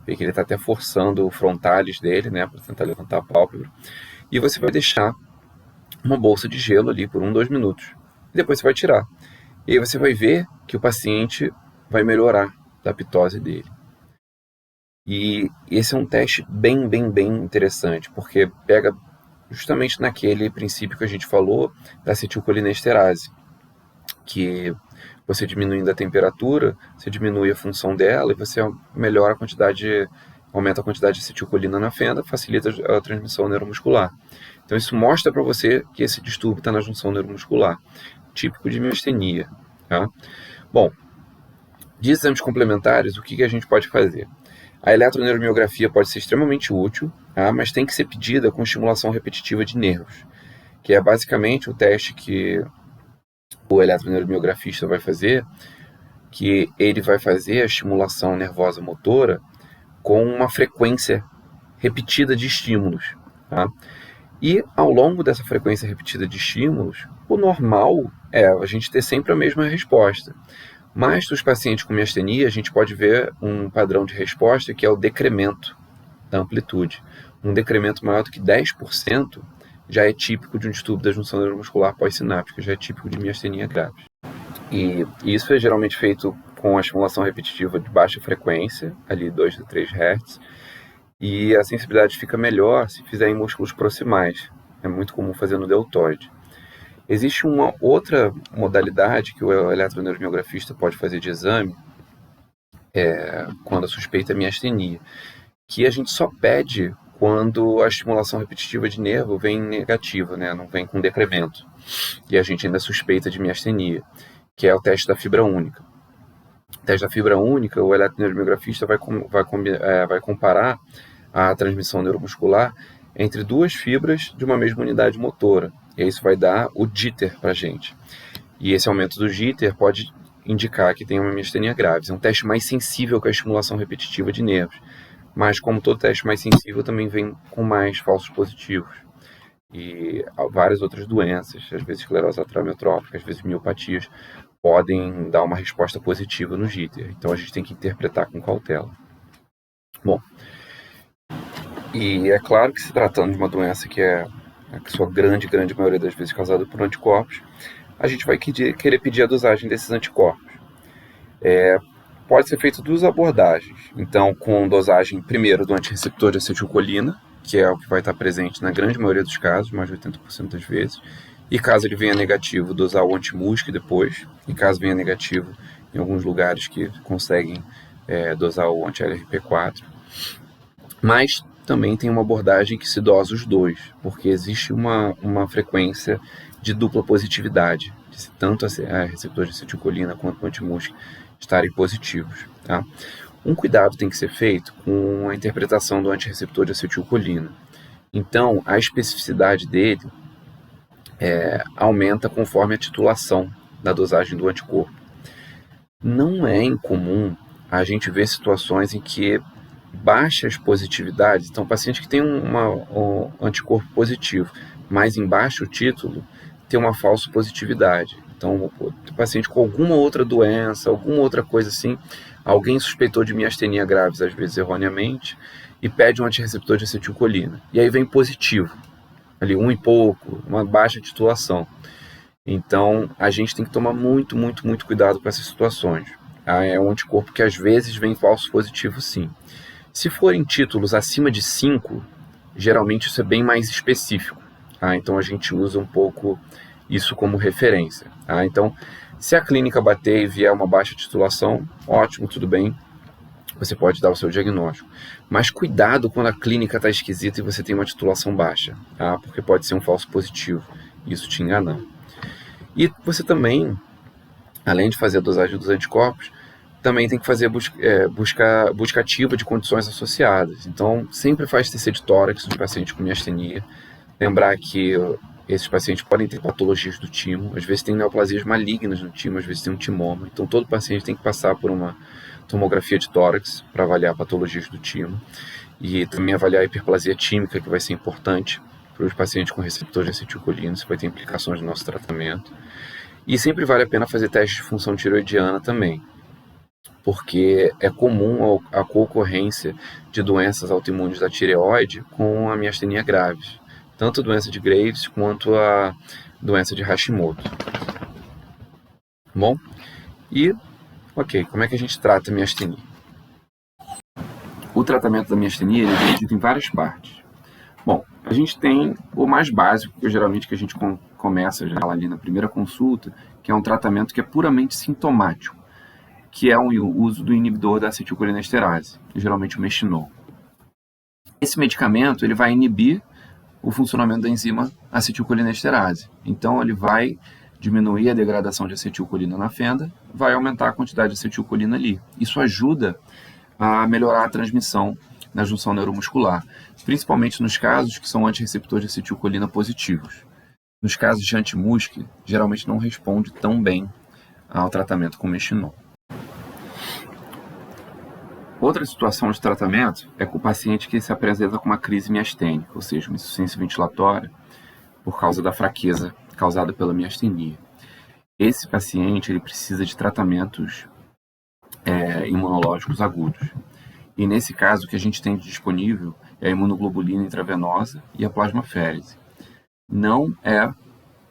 A: vê que ele está até forçando o frontalis dele, né, para tentar levantar a pálpebra. E você vai deixar uma bolsa de gelo ali por 2 minutos. E depois você vai tirar. E aí você vai ver que o paciente vai melhorar da ptose dele. E esse é um teste bem interessante, porque pega justamente naquele princípio que a gente falou da acetilcolinesterase, que você diminuindo a temperatura, você diminui a função dela e você melhora a quantidade, aumenta a quantidade de acetilcolina na fenda, facilita a transmissão neuromuscular. Então isso mostra para você que esse distúrbio está na junção neuromuscular, típico de miastenia. Tá? Bom, de exames complementares, o que a gente pode fazer? A eletroneuromiografia pode ser extremamente útil, tá? Mas tem que ser pedida com estimulação repetitiva de nervos, que é basicamente o teste que o eletroneuromiografista vai fazer, que ele vai fazer a estimulação nervosa motora com uma frequência repetida de estímulos. Tá? E ao longo dessa frequência repetida de estímulos, o normal é a gente ter sempre a mesma resposta. Mas nos pacientes com miastenia, a gente pode ver um padrão de resposta que é o decremento da amplitude. Um decremento maior do que 10% já é típico de um distúrbio da junção neuromuscular pós-sináptica, já é típico de miastenia grave. E isso é geralmente feito com a estimulação repetitiva de baixa frequência, ali 2 a 3 Hz, e a sensibilidade fica melhor se fizer em músculos proximais. É muito comum fazer no deltoide. Existe uma outra modalidade que o eletroneuromiografista pode fazer de exame quando a suspeita é miastenia, que a gente só pede quando a estimulação repetitiva de nervo vem negativa, né? Não vem com decremento, e a gente ainda suspeita de miastenia, que é o teste da fibra única. O teste da fibra única, o eletroneuromiografista vai comparar a transmissão neuromuscular entre 2 fibras de uma mesma unidade motora. E isso vai dar o jitter para a gente. E esse aumento do jitter pode indicar que tem uma miastenia grave. É um teste mais sensível que a estimulação repetitiva de nervos. Mas, como todo teste mais sensível, também vem com mais falsos positivos. E várias outras doenças, às vezes esclerose lateral amiotrófica, às vezes miopatias, podem dar uma resposta positiva no jitter. Então, a gente tem que interpretar com cautela. Bom, e é claro que se tratando de uma doença que é a sua grande maioria das vezes causada por anticorpos, a gente vai querer pedir a dosagem desses anticorpos. Pode ser feito 2 abordagens. Então, com dosagem primeiro do antirreceptor de acetilcolina, que é o que vai estar presente na grande maioria dos casos, mais de 80% das vezes. E caso ele venha negativo, dosar o antimusc depois. E caso venha negativo, em alguns lugares que conseguem dosar o anti-LRP4. Mas também tem uma abordagem que se dosa os 2, porque existe uma frequência de dupla positividade, de tanto a receptor de acetilcolina quanto o antimusc estarem positivos. Tá? Um cuidado tem que ser feito com a interpretação do antirreceptor de acetilcolina. Então, a especificidade dele aumenta conforme a titulação da dosagem do anticorpo. Não é incomum a gente ver situações em que baixas positividades, então paciente que tem um anticorpo positivo, mas em baixo título, tem uma falsa positividade. Então, o paciente com alguma outra doença, alguma outra coisa assim, alguém suspeitou de miastenia graves, às vezes erroneamente, e pede um antirreceptor de acetilcolina. E aí vem positivo, ali 1 e pouco, uma baixa titulação. Então, a gente tem que tomar muito cuidado com essas situações. É um anticorpo que às vezes vem falso positivo, sim. Se forem títulos acima de 5, geralmente isso é bem mais específico. Então a gente usa um pouco isso como referência. Então, se a clínica bater e vier uma baixa titulação, ótimo, tudo bem, você pode dar o seu diagnóstico. Mas cuidado quando a clínica está esquisita e você tem uma titulação baixa, porque pode ser um falso positivo, isso te enganando. E você também, além de fazer a dosagem dos anticorpos, também tem que fazer busca ativa de condições associadas. Então, sempre faz TC de tórax nos pacientes com miastenia. Lembrar que esses pacientes podem ter patologias do timo, às vezes tem neoplasias malignas no timo, às vezes tem um timoma. Então, todo paciente tem que passar por uma tomografia de tórax para avaliar patologias do timo. E também avaliar a hiperplasia tímica, que vai ser importante para os pacientes com receptor de acetilcolina, isso vai ter implicações no nosso tratamento. E sempre vale a pena fazer teste de função tireoidiana também, porque é comum a concorrência de doenças autoimunes da tireoide com a miastenia graves, tanto a doença de Graves quanto a doença de Hashimoto. Bom, e ok, como é que a gente trata a miastenia? O tratamento da miastenia é dividido em várias partes. Bom, a gente tem o mais básico, que geralmente que a gente começa já ali na primeira consulta, que é um tratamento que é puramente sintomático, que é o uso do inibidor da acetilcolinesterase, geralmente o Mechinol. Esse medicamento ele vai inibir o funcionamento da enzima acetilcolinesterase. Então ele vai diminuir a degradação de acetilcolina na fenda, vai aumentar a quantidade de acetilcolina ali. Isso ajuda a melhorar a transmissão na junção neuromuscular, principalmente nos casos que são antirreceptores de acetilcolina positivos. Nos casos de antimusc, geralmente não responde tão bem ao tratamento com Mechinol. Outra situação de tratamento é com o paciente que se apresenta com uma crise miastênica, ou seja, uma insuficiência ventilatória por causa da fraqueza causada pela miastenia. Esse paciente ele precisa de tratamentos imunológicos agudos. E nesse caso, o que a gente tem disponível é a imunoglobulina intravenosa e a plasmaférese. Não é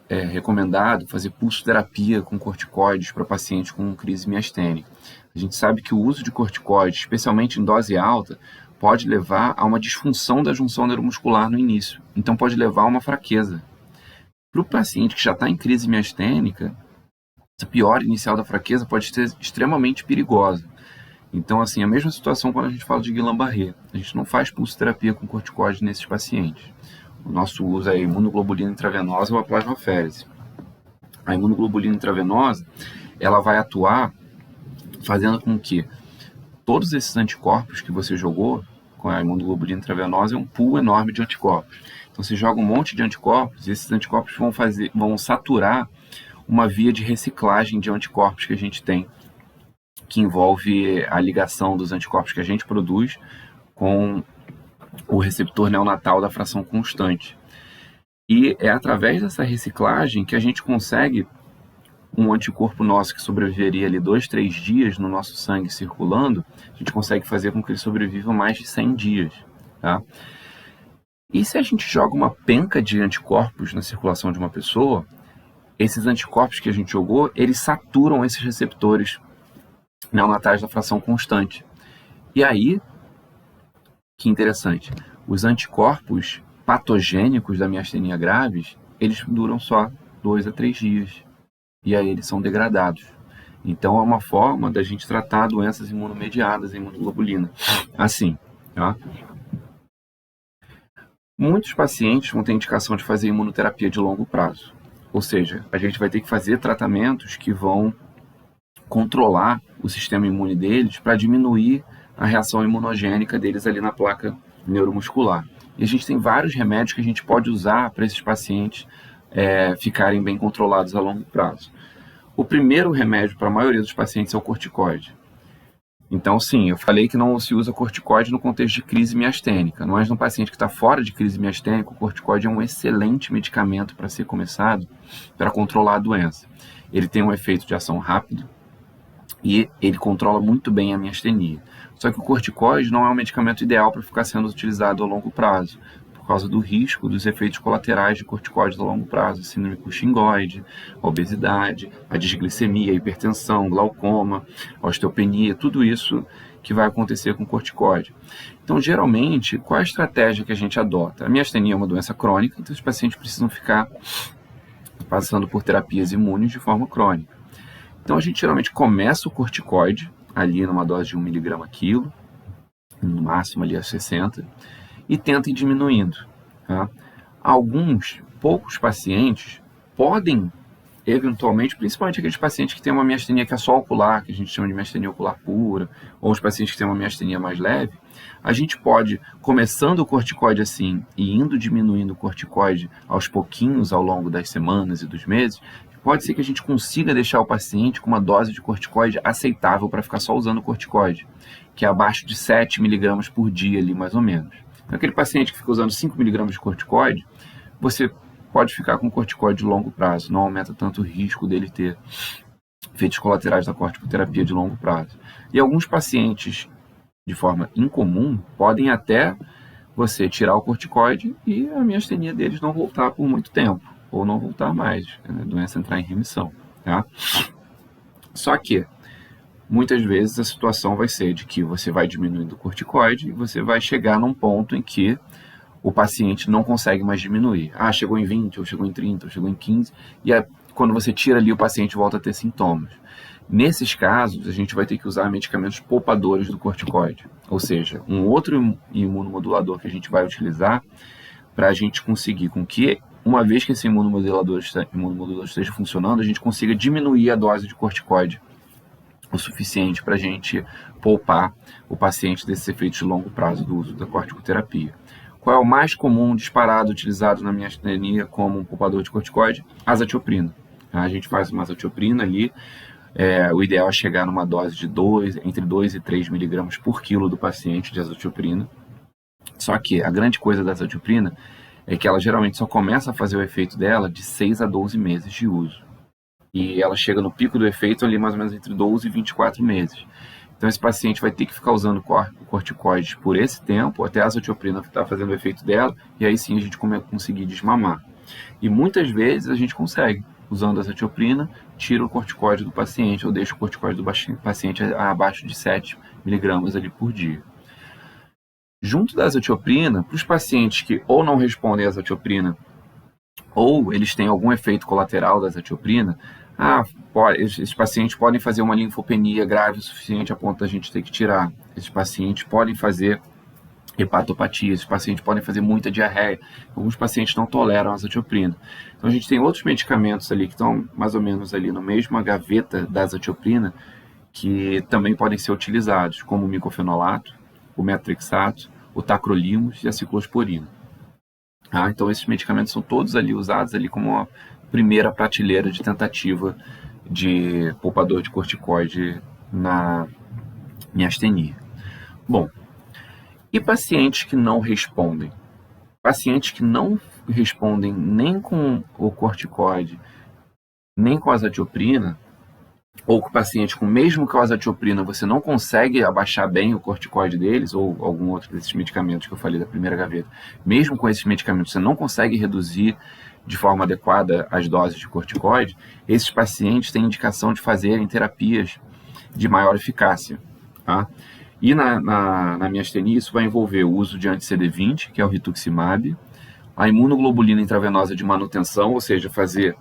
A: recomendado fazer pulsoterapia com corticoides para pacientes com crise miastênica. A gente sabe que o uso de corticoides, especialmente em dose alta, pode levar a uma disfunção da junção neuromuscular no início. Então pode levar a uma fraqueza. Para o paciente que já está em crise miastênica, essa piora inicial da fraqueza pode ser extremamente perigosa. Então, assim, a mesma situação quando a gente fala de Guillain-Barré. A gente não faz pulsoterapia com corticoide nesses pacientes. O nosso uso é a imunoglobulina intravenosa ou a plasmaférese. A imunoglobulina intravenosa, ela vai atuar fazendo com que todos esses anticorpos que você jogou com a imunoglobulina intravenosa é um pool enorme de anticorpos. Então, você joga um monte de anticorpos e esses anticorpos vão saturar uma via de reciclagem de anticorpos que a gente tem, que envolve a ligação dos anticorpos que a gente produz com o receptor neonatal da fração constante. E é através dessa reciclagem que a gente consegue um anticorpo nosso que sobreviveria ali 2, 3 dias no nosso sangue circulando, a gente consegue fazer com que ele sobreviva mais de 100 dias. Tá? E se a gente joga uma penca de anticorpos na circulação de uma pessoa, esses anticorpos que a gente jogou, eles saturam esses receptores neonatais da fração constante. E aí, que interessante, os anticorpos patogênicos da miastenia graves, eles duram só 2 a 3 dias. E aí eles são degradados. Então é uma forma da gente tratar doenças imunomediadas em imunoglobulina. Assim, tá? Muitos pacientes vão ter indicação de fazer imunoterapia de longo prazo. Ou seja, a gente vai ter que fazer tratamentos que vão controlar o sistema imune deles para diminuir a reação imunogênica deles ali na placa neuromuscular. E a gente tem vários remédios que a gente pode usar para esses pacientes ficarem bem controlados a longo prazo. O primeiro remédio para a maioria dos pacientes é o corticoide. Então, sim, eu falei que não se usa corticoide no contexto de crise miastênica, mas no paciente que está fora de crise miastênica, o corticoide é um excelente medicamento para ser começado para controlar a doença. Ele tem um efeito de ação rápido e ele controla muito bem a miastenia. Só que o corticoide não é um medicamento ideal para ficar sendo utilizado a longo prazo, por causa do risco dos efeitos colaterais de corticoides a longo prazo, síndrome cushingoide, a obesidade, a desglicemia, a hipertensão, glaucoma, a osteopenia, tudo isso que vai acontecer com corticoide. Então, geralmente, qual é a estratégia que a gente adota? A miastenia é uma doença crônica, então os pacientes precisam ficar passando por terapias imunes de forma crônica. Então, a gente geralmente começa o corticoide, ali numa dose de 1 mg quilo, no máximo ali a 60, e tenta ir diminuindo. Tá? Poucos pacientes podem, eventualmente, principalmente aqueles pacientes que têm uma miastenia que é só ocular, que a gente chama de miastenia ocular pura, ou os pacientes que têm uma miastenia mais leve, a gente pode, começando o corticoide assim e indo diminuindo o corticoide aos pouquinhos ao longo das semanas e dos meses, pode ser que a gente consiga deixar o paciente com uma dose de corticoide aceitável para ficar só usando o corticoide, que é abaixo de 7 mg por dia ali, mais ou menos. Então, aquele paciente que fica usando 5 mg de corticoide, você pode ficar com corticoide de longo prazo, não aumenta tanto o risco dele ter efeitos colaterais da corticoterapia de longo prazo. E alguns pacientes, de forma incomum, podem até você tirar o corticoide e a miastenia deles não voltar por muito tempo, ou não voltar mais, a doença entrar em remissão. Tá? Só que, muitas vezes, a situação vai ser de que você vai diminuindo o corticoide e você vai chegar num ponto em que o paciente não consegue mais diminuir. Chegou em 20, ou chegou em 30, ou chegou em 15, e quando você tira ali, o paciente volta a ter sintomas. Nesses casos, a gente vai ter que usar medicamentos poupadores do corticoide, ou seja, um outro imunomodulador que a gente vai utilizar para a gente conseguir com que, uma vez que esse imunomodulador esteja funcionando, a gente consiga diminuir a dose de corticoide o suficiente para a gente poupar o paciente desses efeitos de longo prazo do uso da corticoterapia. Qual é o mais comum disparado utilizado na miastenia como um poupador de corticoide? Azatioprina. A gente faz uma azatioprina ali, o ideal é chegar numa dose de entre 2 e 3 miligramas por quilo do paciente de azatioprina. Só que a grande coisa da azatioprina é que ela geralmente só começa a fazer o efeito dela de 6 a 12 meses de uso. E ela chega no pico do efeito ali mais ou menos entre 12 e 24 meses. Então esse paciente vai ter que ficar usando corticoides por esse tempo, até a azatioprina estar fazendo o efeito dela, e aí sim a gente conseguir desmamar. E muitas vezes a gente consegue, usando a azatioprina, tira o corticoide do paciente, ou deixa o corticoide do paciente abaixo de 7 miligramas ali por dia. Junto da azatioprina, para os pacientes que ou não respondem à azatioprina, ou eles têm algum efeito colateral da azatioprina, esses pacientes podem fazer uma linfopenia grave o suficiente a ponto da gente ter que tirar. Esses pacientes podem fazer hepatopatia, esses pacientes podem fazer muita diarreia. Alguns pacientes não toleram a azatioprina. Então a gente tem outros medicamentos ali que estão mais ou menos ali na mesma gaveta da azatioprina que também podem ser utilizados, como o micofenolato, o metrixato, o tacrolimus e a ciclosporina. Então esses medicamentos são todos ali usados ali como uma primeira prateleira de tentativa de poupador de corticoide na miastenia. Bom, e pacientes que não respondem? Pacientes que não respondem nem com o corticoide, nem com a azatioprina, ou com o paciente com mesmo com a azatioprina você não consegue abaixar bem o corticoide deles, ou algum outro desses medicamentos que eu falei da primeira gaveta, mesmo com esses medicamentos você não consegue reduzir de forma adequada as doses de corticoide, esses pacientes têm indicação de fazerem terapias de maior eficácia. Tá? E na miastenia isso vai envolver o uso de anti-CD20, que é o rituximab, a imunoglobulina intravenosa de manutenção, ou seja, fazer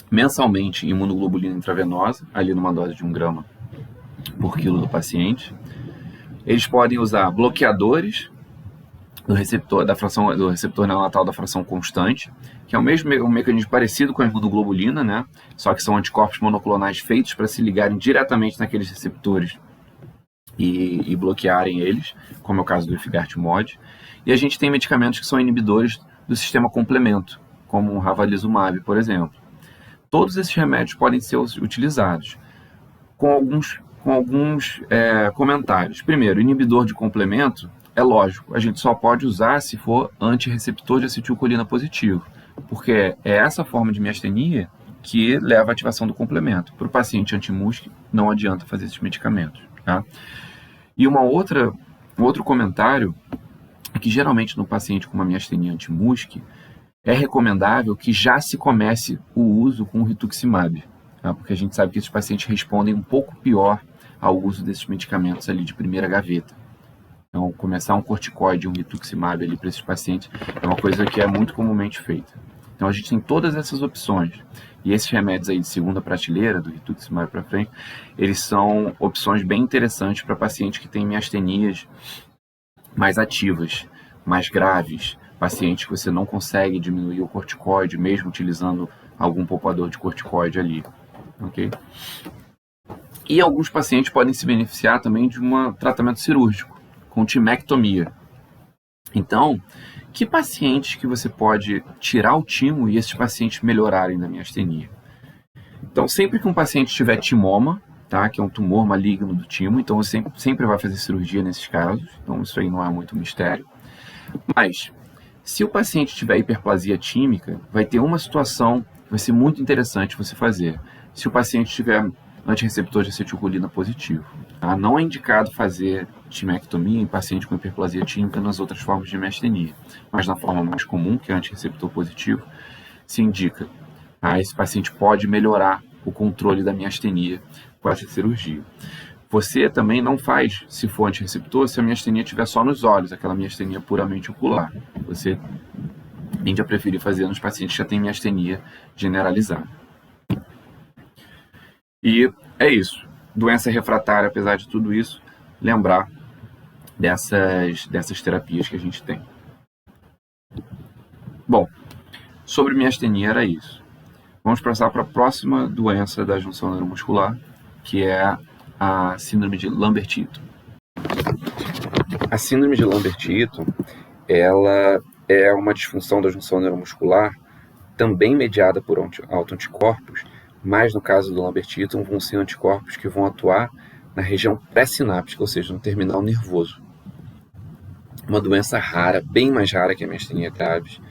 A: mensalmente imunoglobulina intravenosa, ali numa dose de 1 grama por quilo do paciente. Eles podem usar bloqueadores do receptor neonatal da fração constante, que é um mecanismo parecido com a imunoglobulina, né? Só que são anticorpos monoclonais feitos para se ligarem diretamente naqueles receptores e bloquearem eles, como é o caso do Efgartigimod. E a gente tem medicamentos que são inibidores do sistema complemento, como o ravulizumab, por exemplo. Todos esses remédios podem ser utilizados com alguns comentários. Primeiro, inibidor de complemento, é lógico, a gente só pode usar se for antirreceptor de acetilcolina positivo, porque é essa forma de miastenia que leva à ativação do complemento. Para o paciente anti-MuSC, não adianta fazer esses medicamentos. Tá? E um outro comentário é que geralmente no paciente com uma miastenia anti-MuSC, é recomendável que já se comece o uso com o rituximab, tá? Porque a gente sabe que esses pacientes respondem um pouco pior ao uso desses medicamentos ali de primeira gaveta. Então, começar um corticoide e um rituximab ali para esses pacientes é uma coisa que é muito comumente feita. Então, a gente tem todas essas opções. E esses remédios aí de segunda prateleira, do rituximab para frente, eles são opções bem interessantes para pacientes que têm miastenias mais ativas, mais graves, pacientes que você não consegue diminuir o corticoide, mesmo utilizando algum poupador de corticoide ali. Okay? E alguns pacientes podem se beneficiar também de um tratamento cirúrgico, com timectomia. Então, que pacientes que você pode tirar o timo e esses pacientes melhorarem da miastenia? Então, sempre que um paciente tiver timoma, tá, que é um tumor maligno do timo, então você sempre vai fazer cirurgia nesses casos, então isso aí não é muito mistério. Mas, Se o paciente tiver hiperplasia tímica, vai ter uma situação que vai ser muito interessante você fazer. Se o paciente tiver antirreceptor de acetilcolina positivo, tá? Não é indicado fazer timectomia em paciente com hiperplasia tímica nas outras formas de miastenia, mas na forma mais comum, que é antirreceptor positivo, se indica. Tá? Esse paciente pode melhorar o controle da miastenia com essa cirurgia. Você também não faz, se for antirreceptor, se a miastenia estiver só nos olhos, aquela miastenia puramente ocular. Você tende a preferir fazer nos pacientes que já têm miastenia generalizada. E é isso. Doença refratária, apesar de tudo isso, lembrar dessas terapias que a gente tem. Bom, sobre miastenia era isso. Vamos passar para a próxima doença da junção neuromuscular, que é a síndrome de Lambert-Eaton. A síndrome de Lambert-Eaton, ela é uma disfunção da junção neuromuscular, também mediada por autoanticorpos, mas no caso do Lambert-Eaton vão ser anticorpos que vão atuar na região pré-sináptica, ou seja, no terminal nervoso. Uma doença rara, bem mais rara que a miastenia graves.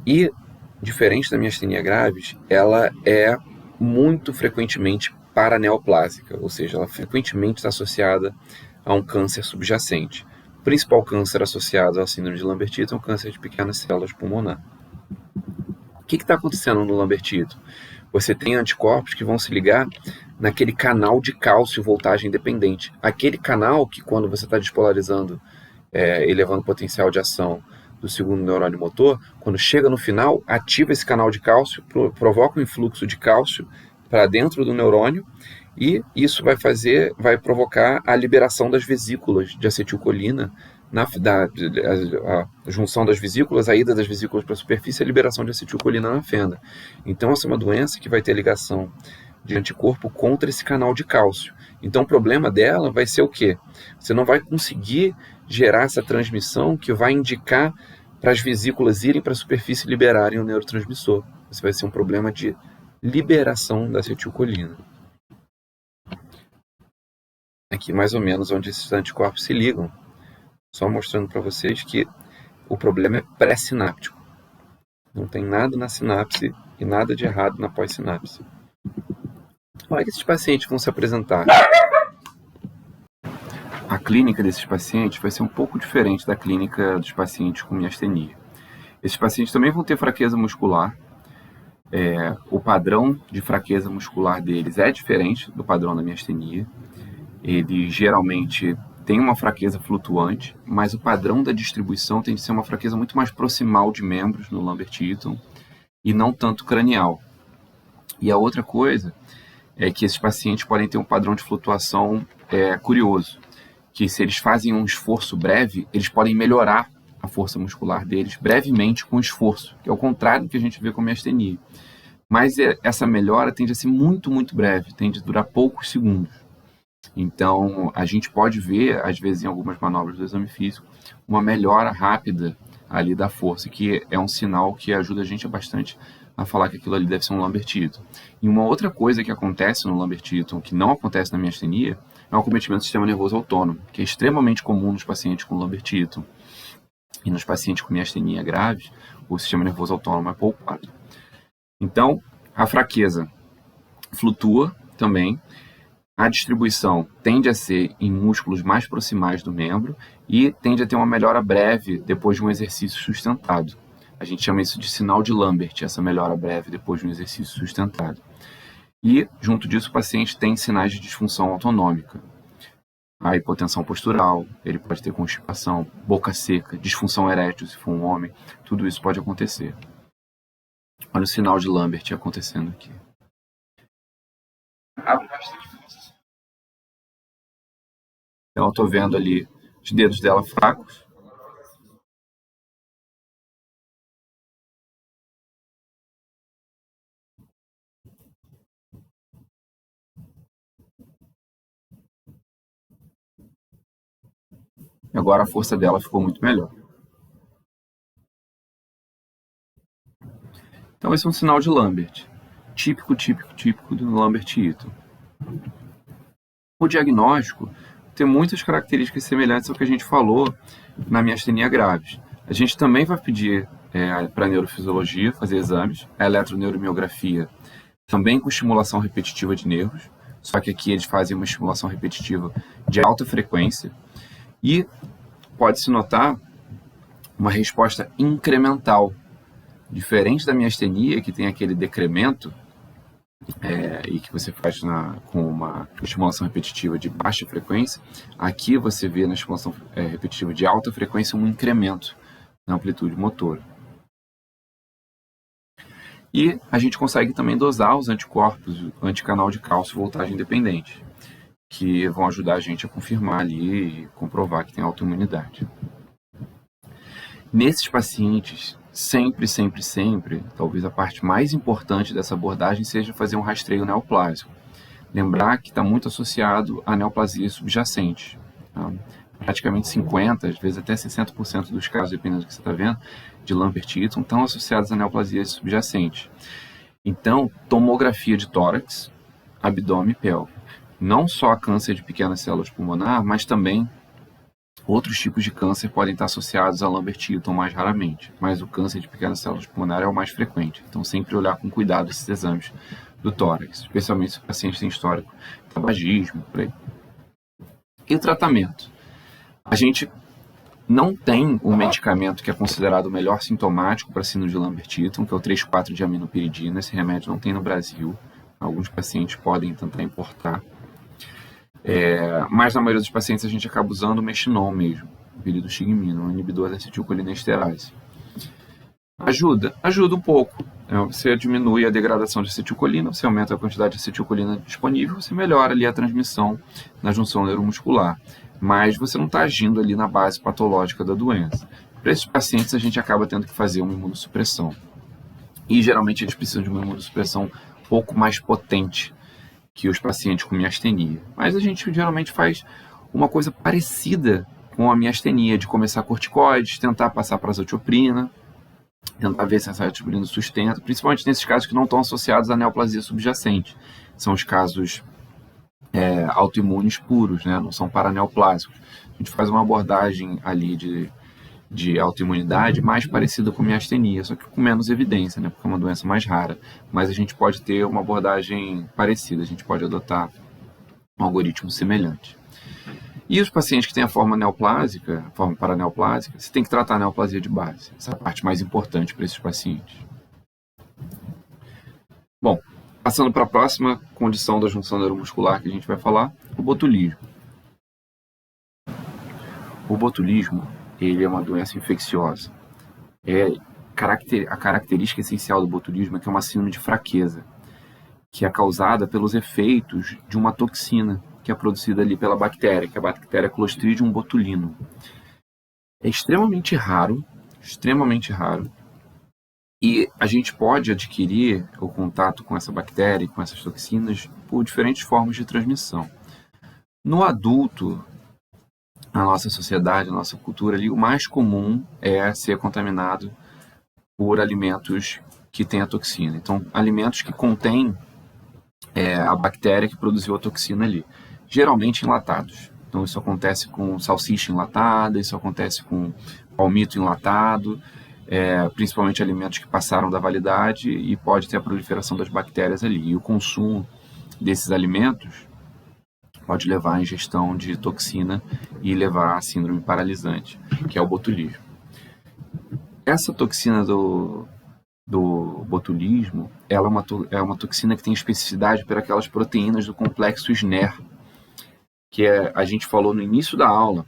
A: E, diferente da miastenia graves, ela é muito frequentemente paraneoplásica, ou seja, ela frequentemente está associada a um câncer subjacente. O principal câncer associado à síndrome de Lambert-Eaton é o câncer de pequenas células pulmonar. O que está acontecendo no Lambert-Eaton? Você tem anticorpos que vão se ligar naquele canal de cálcio voltagem dependente. Aquele canal que, quando você está despolarizando, elevando o potencial de ação do segundo neurônio motor, quando chega no final, ativa esse canal de cálcio, provoca um influxo de cálcio para dentro do neurônio, e isso vai provocar a liberação das vesículas de acetilcolina, a junção das vesículas, a ida das vesículas para a superfície e a liberação de acetilcolina na fenda. Então, essa é uma doença que vai ter ligação de anticorpo contra esse canal de cálcio. Então, o problema dela vai ser o quê? Você não vai conseguir gerar essa transmissão que vai indicar para as vesículas irem para a superfície e liberarem o neurotransmissor. Esse vai ser um problema de liberação da acetilcolina. Aqui, mais ou menos, onde esses anticorpos se ligam. Só mostrando para vocês que o problema é pré-sináptico. Não tem nada na sinapse e nada de errado na pós-sinapse. Como é que esses pacientes vão se apresentar? A clínica desses pacientes vai ser um pouco diferente da clínica dos pacientes com miastenia. Esses pacientes também vão ter fraqueza muscular. O padrão de fraqueza muscular deles é diferente do padrão da miastenia. Eles geralmente têm uma fraqueza flutuante, mas o padrão da distribuição tem de ser uma fraqueza muito mais proximal de membros no Lambert-Eaton e não tanto cranial. E a outra coisa é que esses pacientes podem ter um padrão de flutuação curioso, que se eles fazem um esforço breve, eles podem melhorar a força muscular deles brevemente com esforço, que é o contrário do que a gente vê com a miastenia. Mas essa melhora tende a ser muito, muito breve, tende a durar poucos segundos. Então, a gente pode ver, às vezes, em algumas manobras do exame físico, uma melhora rápida ali da força, que é um sinal que ajuda a gente bastante a falar que aquilo ali deve ser um Lambert-Eaton. E uma outra coisa que acontece no Lambert-Eaton, que não acontece na miastenia, é o acometimento do sistema nervoso autônomo, que é extremamente comum nos pacientes com Lambert-Eaton. E nos pacientes com miastenia graves, o sistema nervoso autônomo é poupado. Então, a fraqueza flutua também. A distribuição tende a ser em músculos mais proximais do membro e tende a ter uma melhora breve depois de um exercício sustentado. A gente chama isso de sinal de Lambert, essa melhora breve depois de um exercício sustentado. E, junto disso, o paciente tem sinais de disfunção autonômica. A hipotensão postural, ele pode ter constipação, boca seca, disfunção erétil se for um homem, tudo isso pode acontecer. Olha o sinal de Lambert acontecendo aqui. Então, eu estou vendo ali os dedos dela fracos. E agora a força dela ficou muito melhor. Então, esse é um sinal de Lambert. Típico do Lambert-Eaton. O diagnóstico tem muitas características semelhantes ao que a gente falou na miastenia graves. A gente também vai pedir para a neurofisiologia fazer exames, a eletroneuromiografia, também com estimulação repetitiva de nervos, só que aqui eles fazem uma estimulação repetitiva de alta frequência, e pode-se notar uma resposta incremental, diferente da miastenia, que tem aquele decremento, e que você faz com uma estimulação repetitiva de baixa frequência. Aqui você vê na estimulação repetitiva de alta frequência um incremento na amplitude motora. E a gente consegue também dosar os anticorpos anticanal de cálcio voltagem dependente, que vão ajudar a gente a confirmar ali e comprovar que tem autoimunidade. Nesses pacientes, sempre, talvez a parte mais importante dessa abordagem seja fazer um rastreio neoplásico. Lembrar que está muito associado à neoplasia subjacente. Tá? Praticamente 50%, às vezes até 60% dos casos, dependendo do que você está vendo, de Lambert-Eaton, estão associados à neoplasia subjacente. Então, tomografia de tórax, abdômen e pélvico. Não só câncer de pequenas células pulmonar, mas também outros tipos de câncer podem estar associados a Lambert-Eaton mais raramente, mas o câncer de pequenas células pulmonar é o mais frequente. Então, sempre olhar com cuidado esses exames do tórax, especialmente se o paciente tem histórico de tabagismo, por aí. E o tratamento? A gente não tem um medicamento que é considerado o melhor sintomático para síndrome de Lambert-Eaton, que é o 3,4-diaminopiridina. Esse remédio não tem no Brasil. Alguns pacientes podem tentar importar. Mas na maioria dos pacientes a gente acaba usando o Mexinon mesmo, o piridoxigmina, um inibidor da acetilcolinesterase. Ajuda um pouco. Você diminui a degradação de acetilcolina, você aumenta a quantidade de acetilcolina disponível, você melhora ali a transmissão na junção neuromuscular. Mas você não está agindo ali na base patológica da doença. Para esses pacientes a gente acaba tendo que fazer uma imunossupressão. E geralmente eles precisam de uma imunossupressão um pouco mais potente que os pacientes com miastenia. Mas a gente geralmente faz uma coisa parecida com a miastenia, de começar corticoides, tentar passar para azatioprina, tentar ver se essa azatioprina sustenta, principalmente nesses casos que não estão associados à neoplasia subjacente. São os casos autoimunes puros, né? Não são paraneoplásicos. A gente faz uma abordagem ali de autoimunidade mais parecida com miastenia, só que com menos evidência, né? Porque é uma doença mais rara. Mas a gente pode ter uma abordagem parecida, a gente pode adotar um algoritmo semelhante. E os pacientes que têm a forma neoplásica, a forma paraneoplásica, você tem que tratar a neoplasia de base. Essa é a parte mais importante para esses pacientes. Bom, passando para a próxima condição da junção neuromuscular que a gente vai falar, o botulismo. O botulismo, ele é uma doença infecciosa. A característica essencial do botulismo é que é uma síndrome de fraqueza, que é causada pelos efeitos de uma toxina que é produzida ali pela bactéria, que é a bactéria Clostridium botulinum. É extremamente raro, e a gente pode adquirir o contato com essa bactéria e com essas toxinas por diferentes formas de transmissão. No adulto, na nossa sociedade, na nossa cultura, ali, o mais comum é ser contaminado por alimentos que têm a toxina. Então, alimentos que contêm a bactéria que produziu a toxina ali, geralmente enlatados. Então, isso acontece com salsicha enlatada, isso acontece com palmito enlatado, principalmente alimentos que passaram da validade, e pode ter a proliferação das bactérias ali. E o consumo desses alimentos pode levar à ingestão de toxina e levar à síndrome paralisante, que é o botulismo. Essa toxina do botulismo, ela é uma toxina que tem especificidade por aquelas proteínas do complexo SNER, que a gente falou no início da aula.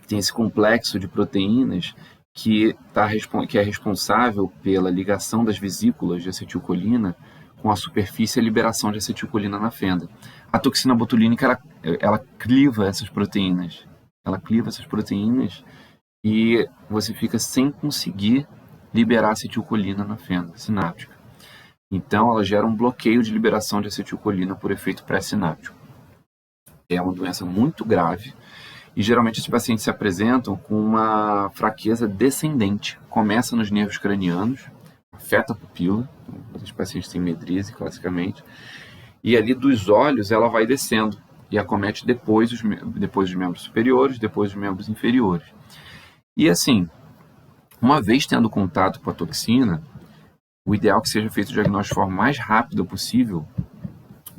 A: Tem esse complexo de proteínas que é responsável pela ligação das vesículas de acetilcolina com a superfície e a liberação de acetilcolina na fenda. A toxina botulínica, ela cliva essas proteínas. E você fica sem conseguir liberar acetilcolina na fenda sináptica. Então, ela gera um bloqueio de liberação de acetilcolina por efeito pré-sináptico. É uma doença muito grave e geralmente esses pacientes se apresentam com uma fraqueza descendente. Começa nos nervos cranianos, afeta a pupila, os pacientes têm medrise classicamente, e ali dos olhos ela vai descendo e acomete depois os membros superiores, depois os membros inferiores. E assim, Uma vez tendo contato com a toxina, o ideal é que seja feito o diagnóstico de forma mais rápida possível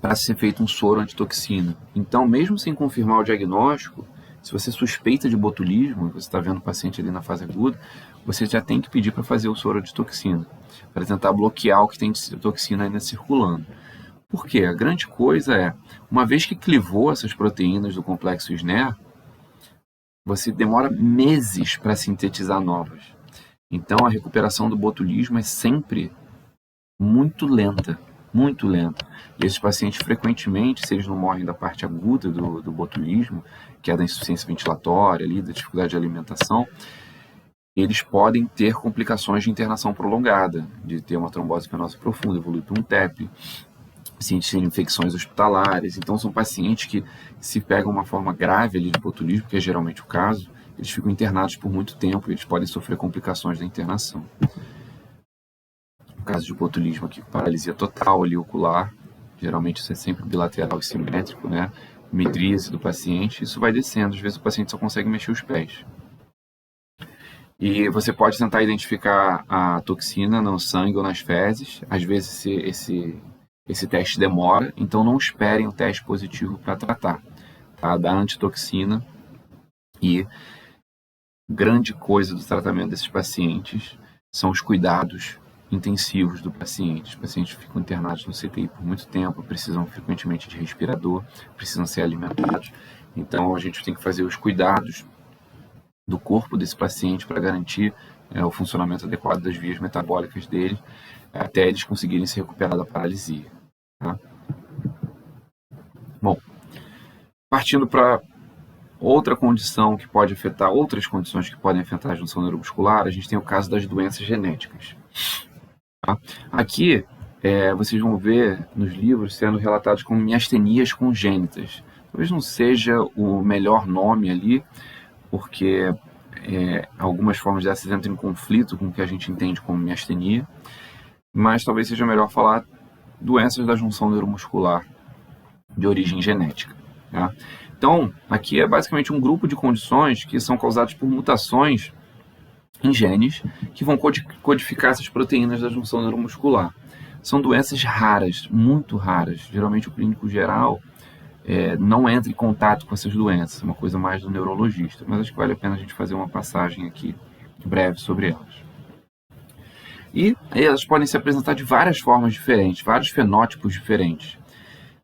A: para ser feito um soro antitoxina. Então, mesmo sem confirmar o diagnóstico, se você suspeita de botulismo, você está vendo o paciente ali na fase aguda, você já tem que pedir para fazer o soro antitoxina, para tentar bloquear o que tem de toxina ainda circulando. Por quê? A grande coisa é, uma vez que clivou essas proteínas do complexo SNER, você demora meses para sintetizar novas. Então, a recuperação do botulismo é sempre muito lenta, muito lenta. E esses pacientes, frequentemente, se eles não morrem da parte aguda do botulismo, que é da insuficiência ventilatória, ali, da dificuldade de alimentação, eles podem ter complicações de internação prolongada, de ter uma trombose venosa profunda, evoluir para um TEP, pacientes têm infecções hospitalares. Então, são pacientes que, se pegam uma forma grave ali de botulismo, que é geralmente o caso, eles ficam internados por muito tempo e eles podem sofrer complicações da internação. No caso de botulismo aqui, paralisia total ali ocular, geralmente isso é sempre bilateral e simétrico, né? Midríase do paciente, isso vai descendo, às vezes o paciente só consegue mexer os pés. E você pode tentar identificar a toxina no sangue ou nas fezes, às vezes esse teste demora, então não esperem o teste positivo para tratar, tá? Da antitoxina. E grande coisa do tratamento desses pacientes são os cuidados intensivos do paciente. Os pacientes ficam internados no CTI por muito tempo, precisam frequentemente de respirador, precisam ser alimentados. Então, a gente tem que fazer os cuidados do corpo desse paciente para garantir o funcionamento adequado das vias metabólicas dele, até eles conseguirem se recuperar da paralisia. Tá? Bom, partindo para outra condição que pode afetar, outras condições que podem afetar a junção neuromuscular, a gente tem o caso das doenças genéticas. Tá? Aqui, vocês vão ver nos livros sendo relatados como miastenias congênitas. Talvez não seja o melhor nome ali, porque algumas formas dessas entram em conflito com o que a gente entende como miastenia, mas talvez seja melhor falar doenças da junção neuromuscular de origem genética. Tá? Então, aqui é basicamente um grupo de condições que são causadas por mutações em genes que vão codificar essas proteínas da junção neuromuscular. São doenças raras, muito raras. Geralmente o clínico geral não entra em contato com essas doenças, é uma coisa mais do neurologista, mas acho que vale a pena a gente fazer uma passagem aqui breve sobre elas. E elas podem se apresentar de várias formas diferentes, vários fenótipos diferentes.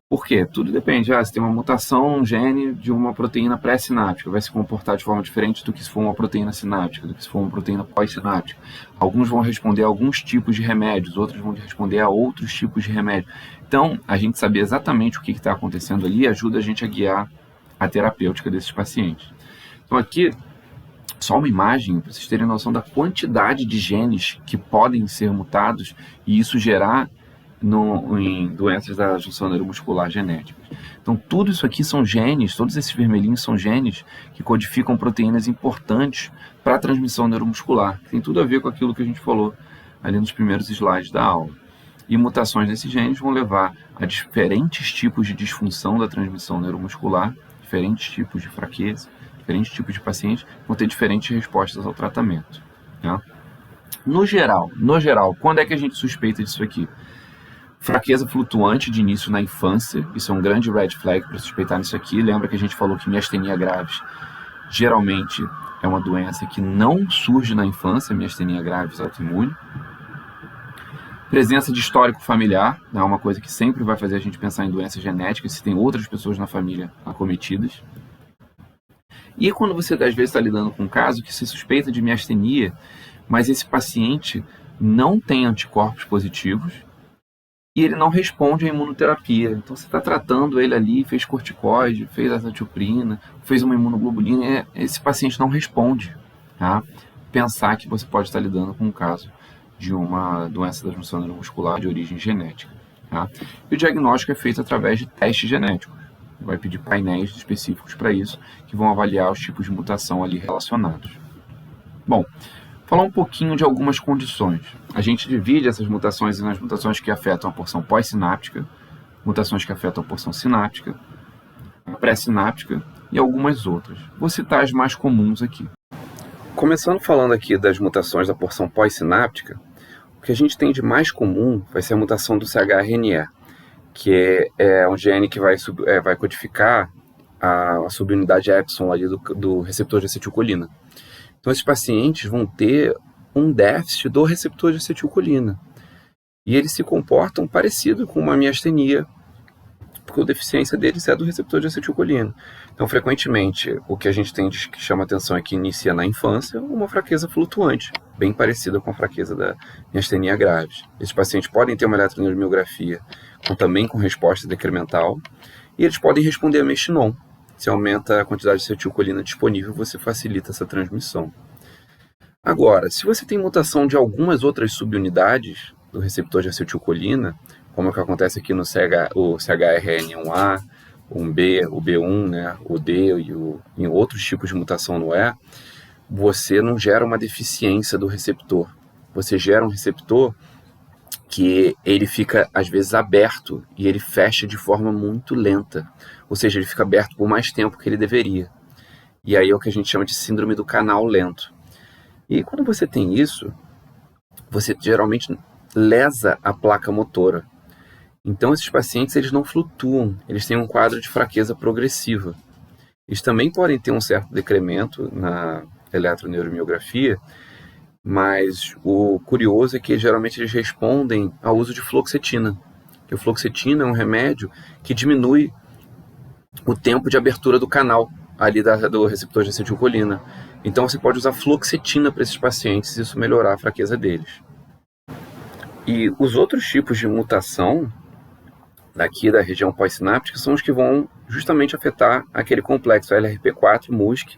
A: Por quê? Tudo depende. Se tem uma mutação no gene de uma proteína pré-sináptica, vai se comportar de forma diferente do que se for uma proteína sináptica, do que se for uma proteína pós-sináptica. Alguns vão responder a alguns tipos de remédios, outros vão responder a outros tipos de remédios. Então, a gente saber exatamente o que está acontecendo ali ajuda a gente a guiar a terapêutica desses pacientes. Então, aqui, só uma imagem para vocês terem noção da quantidade de genes que podem ser mutados e isso gerar em doenças da junção neuromuscular genéticas. Então, tudo isso aqui são genes, todos esses vermelhinhos são genes que codificam proteínas importantes para a transmissão neuromuscular, que tem tudo a ver com aquilo que a gente falou ali nos primeiros slides da aula. E mutações nesses genes vão levar a diferentes tipos de disfunção da transmissão neuromuscular, diferentes tipos de fraqueza, diferentes tipos de pacientes vão ter diferentes respostas ao tratamento. Tá? No geral, quando é que a gente suspeita disso aqui? Fraqueza flutuante de início na infância, isso é um grande red flag para suspeitar nisso aqui. Lembra que a gente falou que miastenia graves geralmente é uma doença que não surge na infância, miastenia graves autoimune. Presença de histórico familiar, é uma coisa que sempre vai fazer a gente pensar em doenças genéticas, se tem outras pessoas na família acometidas. E quando você às vezes está lidando com um caso que se suspeita de miastenia, mas esse paciente não tem anticorpos positivos, e ele não responde à imunoterapia. Então, você está tratando ele ali, fez corticoide, fez azatioprina, fez uma imunoglobulina, esse paciente não responde. Tá? Pensar que você pode estar lidando com um caso de uma doença da junção neuromuscular de origem genética. Tá? E o diagnóstico é feito através de testes genéticos. Vai pedir painéis específicos para isso, que vão avaliar os tipos de mutação ali relacionados. Bom, falar um pouquinho de algumas condições. A gente divide essas mutações nas mutações que afetam a porção pós-sináptica, mutações que afetam a porção sináptica, a pré-sináptica e algumas outras. Vou citar as mais comuns aqui. Começando falando aqui das mutações da porção pós-sináptica, o que a gente tem de mais comum vai ser a mutação do CHRNE, que é um gene que vai codificar a subunidade epsilon ali do receptor de acetilcolina. Então, esses pacientes vão ter um déficit do receptor de acetilcolina. E eles se comportam parecido com uma miastenia, porque a deficiência deles é do receptor de acetilcolina. Então, frequentemente, o que a gente tem que chama atenção é que inicia na infância uma fraqueza flutuante, bem parecida com a fraqueza da miastenia graves. Esses pacientes podem ter uma eletroneuromiografia também com resposta decremental, e eles podem responder a Mestinon. Se aumenta a quantidade de acetilcolina disponível, você facilita essa transmissão. Agora, se você tem mutação de algumas outras subunidades do receptor de acetilcolina, como é que acontece aqui no o CHRN1A, o 1B, o B1, né, o D e outros tipos de mutação no E, você não gera uma deficiência do receptor. Você gera um receptor que ele fica, às vezes, aberto e ele fecha de forma muito lenta. Ou seja, ele fica aberto por mais tempo que ele deveria. E aí é o que a gente chama de síndrome do canal lento. E quando você tem isso, você geralmente lesa a placa motora. Então, esses pacientes eles não flutuam, eles têm um quadro de fraqueza progressiva. Eles também podem ter um certo decremento na eletroneuromiografia, mas o curioso é que geralmente eles respondem ao uso de fluoxetina. Que o fluoxetina é um remédio que diminui o tempo de abertura do canal ali do receptor de acetilcolina. Então você pode usar fluoxetina para esses pacientes e isso melhorar a fraqueza deles. E os outros tipos de mutação daqui da região pós-sináptica são os que vão justamente afetar aquele complexo LRP4-MUSC,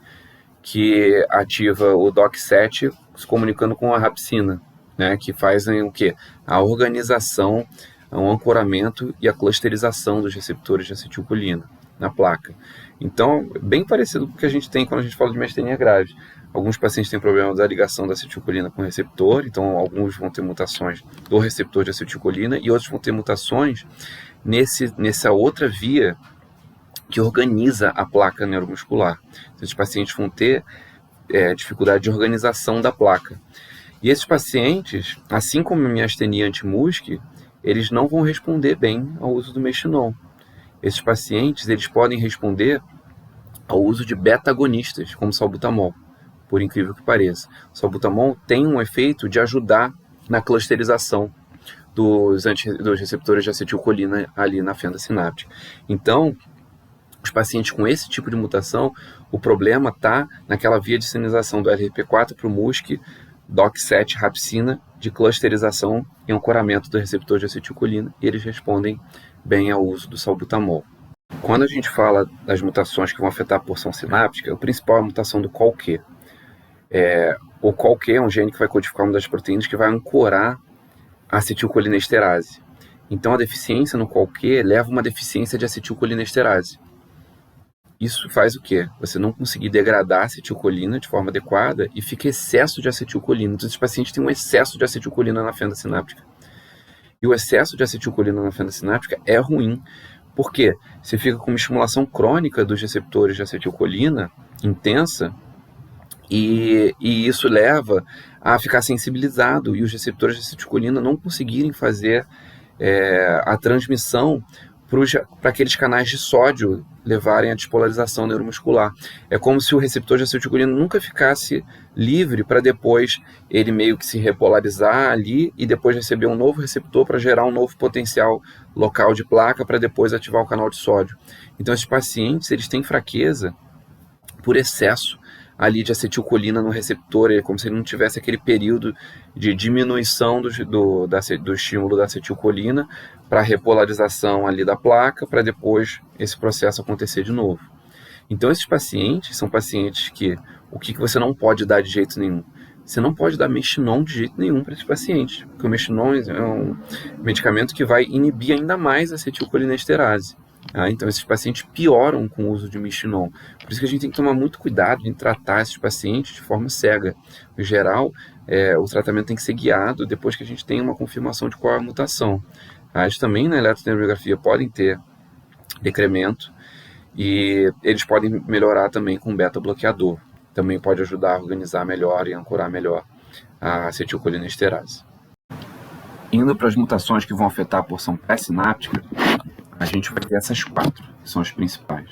A: que ativa o DOC7 se comunicando com a rapsina, né, que fazem o quê? A organização, o ancoramento e a clusterização dos receptores de acetilcolina na placa. Então, bem parecido com o que a gente tem quando a gente fala de miastenia grave. Alguns pacientes têm problema da ligação da acetilcolina com o receptor, então alguns vão ter mutações do receptor de acetilcolina e outros vão ter mutações nessa outra via que organiza a placa neuromuscular. Esses pacientes vão ter dificuldade de organização da placa. E esses pacientes, assim como a miastenia anti-MUSC, eles não vão responder bem ao uso do Mestinon. Esses pacientes eles podem responder ao uso de beta-agonistas, como salbutamol, por incrível que pareça. O salbutamol tem um efeito de ajudar na clusterização dos receptores de acetilcolina ali na fenda sináptica. Então, os pacientes com esse tipo de mutação, o problema está naquela via de sinalização do LRP4 para o MUSC, DOC7, rapsina, de clusterização e ancoramento do receptor de acetilcolina, e eles respondem bem ao uso do salbutamol. Quando a gente fala das mutações que vão afetar a porção sináptica, o principal é a mutação do COL-Q. O COL-Q é um gene que vai codificar uma das proteínas que vai ancorar a acetilcolinesterase. Então, a deficiência no COL-Q leva a uma deficiência de acetilcolinesterase. Isso faz o quê? Você não conseguir degradar a acetilcolina de forma adequada e fica excesso de acetilcolina. Então, esses pacientes têm um excesso de acetilcolina na fenda sináptica. E o excesso de acetilcolina na fenda sináptica é ruim. Por quê? Você fica com uma estimulação crônica dos receptores de acetilcolina intensa e isso leva a ficar sensibilizado e os receptores de acetilcolina não conseguirem fazer a transmissão para aqueles canais de sódio levarem à despolarização neuromuscular. É como se o receptor de acetilcolina nunca ficasse livre para depois ele meio que se repolarizar ali e depois receber um novo receptor para gerar um novo potencial local de placa para depois ativar o canal de sódio. Então, esses pacientes eles têm fraqueza por excesso ali de acetilcolina no receptor, é como se ele não tivesse aquele período de diminuição do estímulo da acetilcolina para a repolarização ali da placa, para depois esse processo acontecer de novo. Então, esses pacientes são pacientes que, o que você não pode dar de jeito nenhum? Você não pode dar Mestinon de jeito nenhum para esses pacientes, porque o Mestinon é um medicamento que vai inibir ainda mais a acetilcolinesterase. Então, esses pacientes pioram com o uso de Mestinon. Por isso que a gente tem que tomar muito cuidado em tratar esses pacientes de forma cega. Em geral, o tratamento tem que ser guiado depois que a gente tem uma confirmação de qual é a mutação. Eles também na eletroneuromiografia podem ter decremento e eles podem melhorar também com beta-bloqueador. também pode ajudar a organizar melhor e ancorar melhor a acetilcolinesterase. Indo para as mutações que vão afetar a porção pré-sináptica, a gente vai ter essas 4, que são as principais.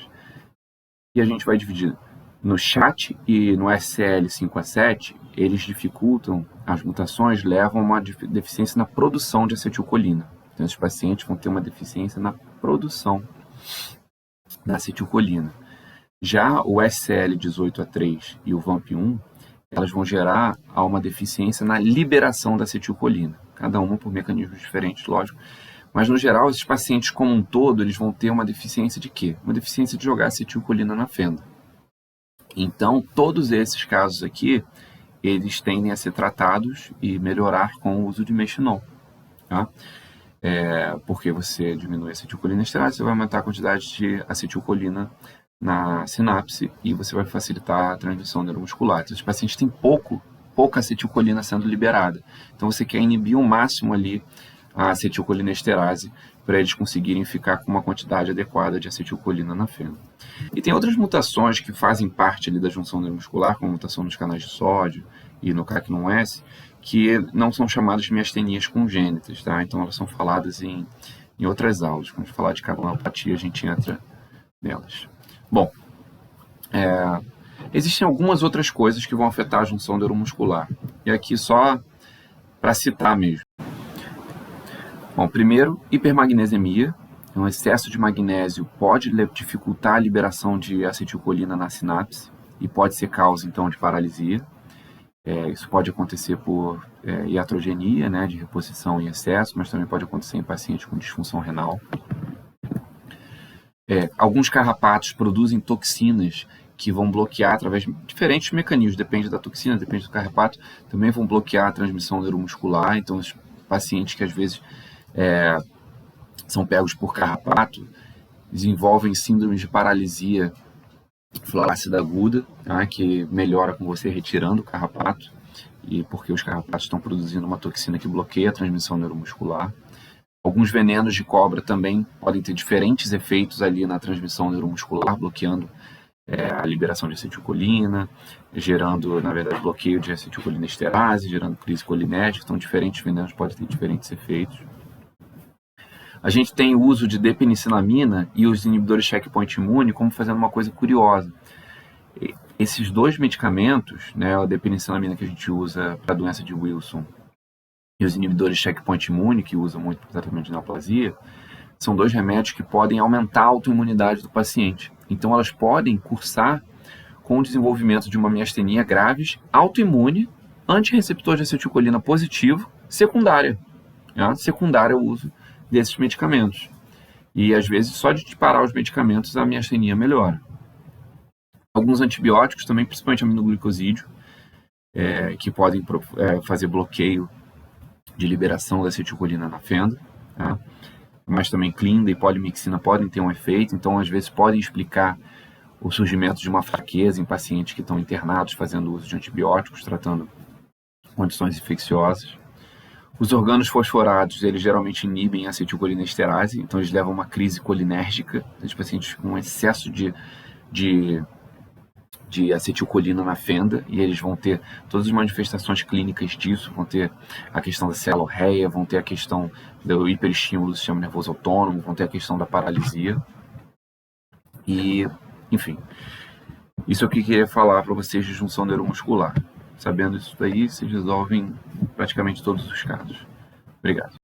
A: E a gente vai dividir no SHAT e no SL5A7, eles dificultam, as mutações levam a uma deficiência na produção de acetilcolina. Então, esses pacientes vão ter uma deficiência na produção da acetilcolina. Já o SL18A3 e o VAMP1, elas vão gerar uma deficiência na liberação da acetilcolina, cada uma por mecanismos diferentes, lógico. Mas, no geral, esses pacientes como um todo, eles vão ter uma deficiência de quê? Uma deficiência de jogar acetilcolina na fenda. Então, todos esses casos aqui, eles tendem a ser tratados e melhorar com o uso de Mechinol, tá? Porque você diminui a acetilcolinesterase, você vai aumentar a quantidade de acetilcolina na sinapse e você vai facilitar a transmissão neuromuscular. Então, os pacientes têm pouca acetilcolina sendo liberada. Então, você quer inibir o máximo ali a acetilcolinesterase para eles conseguirem ficar com uma quantidade adequada de acetilcolina na fenda. E tem outras mutações que fazem parte ali da junção neuromuscular, como a mutação nos canais de sódio e no CAC9S, que não são chamadas de miastenias congênitas, tá? Então elas são faladas em outras aulas. Quando a gente falar de cardiomiopatia, a gente entra nelas. Bom, existem algumas outras coisas que vão afetar a junção neuromuscular. E aqui só para citar mesmo. Bom, primeiro, hipermagnesemia. Um excesso de magnésio pode dificultar a liberação de acetilcolina na sinapse e pode ser causa, então, de paralisia. Isso pode acontecer por iatrogenia, né, de reposição em excesso, mas também pode acontecer em pacientes com disfunção renal. Alguns carrapatos produzem toxinas que vão bloquear através de diferentes mecanismos, depende da toxina, depende do carrapato, também vão bloquear a transmissão neuromuscular. Então, os pacientes que às vezes são pegos por carrapato desenvolvem síndromes de paralisia flácida aguda, tá? Que melhora com você retirando o carrapato, e porque os carrapatos estão produzindo uma toxina que bloqueia a transmissão neuromuscular. Alguns venenos de cobra também podem ter diferentes efeitos ali na transmissão neuromuscular, bloqueando a liberação de acetilcolina, gerando, na verdade, bloqueio de acetilcolinesterase, gerando crise colinética. Então, diferentes venenos podem ter diferentes efeitos. A gente tem o uso de depenicinamina e os inibidores checkpoint imune como fazendo uma coisa curiosa. Esses dois medicamentos, né, a depenicinamina que a gente usa para a doença de Wilson e os inibidores checkpoint imune, que usam muito para o tratamento de neoplasia, são dois remédios que podem aumentar a autoimunidade do paciente. Então, elas podem cursar com o desenvolvimento de uma miastenia graves, autoimune, antirreceptor de acetilcolina positivo, secundária. Né? Secundária ao uso desses medicamentos. E, às vezes, só de parar os medicamentos, a miastenia melhora. Alguns antibióticos também, principalmente aminoglicosídeo, que podem fazer bloqueio de liberação da acetilcolina na fenda, tá? Mas também clinda e polimixina podem ter um efeito, então, às vezes, podem explicar o surgimento de uma fraqueza em pacientes que estão internados fazendo uso de antibióticos, tratando condições infecciosas. Os organos fosforados, eles geralmente inibem a acetilcolinesterase, então eles levam a uma crise colinérgica, os pacientes com excesso de acetilcolina na fenda, e eles vão ter todas as manifestações clínicas disso, vão ter a questão da celorreia, vão ter a questão do hiperestímulo do sistema nervoso autônomo, vão ter a questão da paralisia. E, enfim, isso é o que eu queria falar para vocês de junção neuromuscular. Sabendo isso daí, vocês resolvem praticamente todos os casos. Obrigado.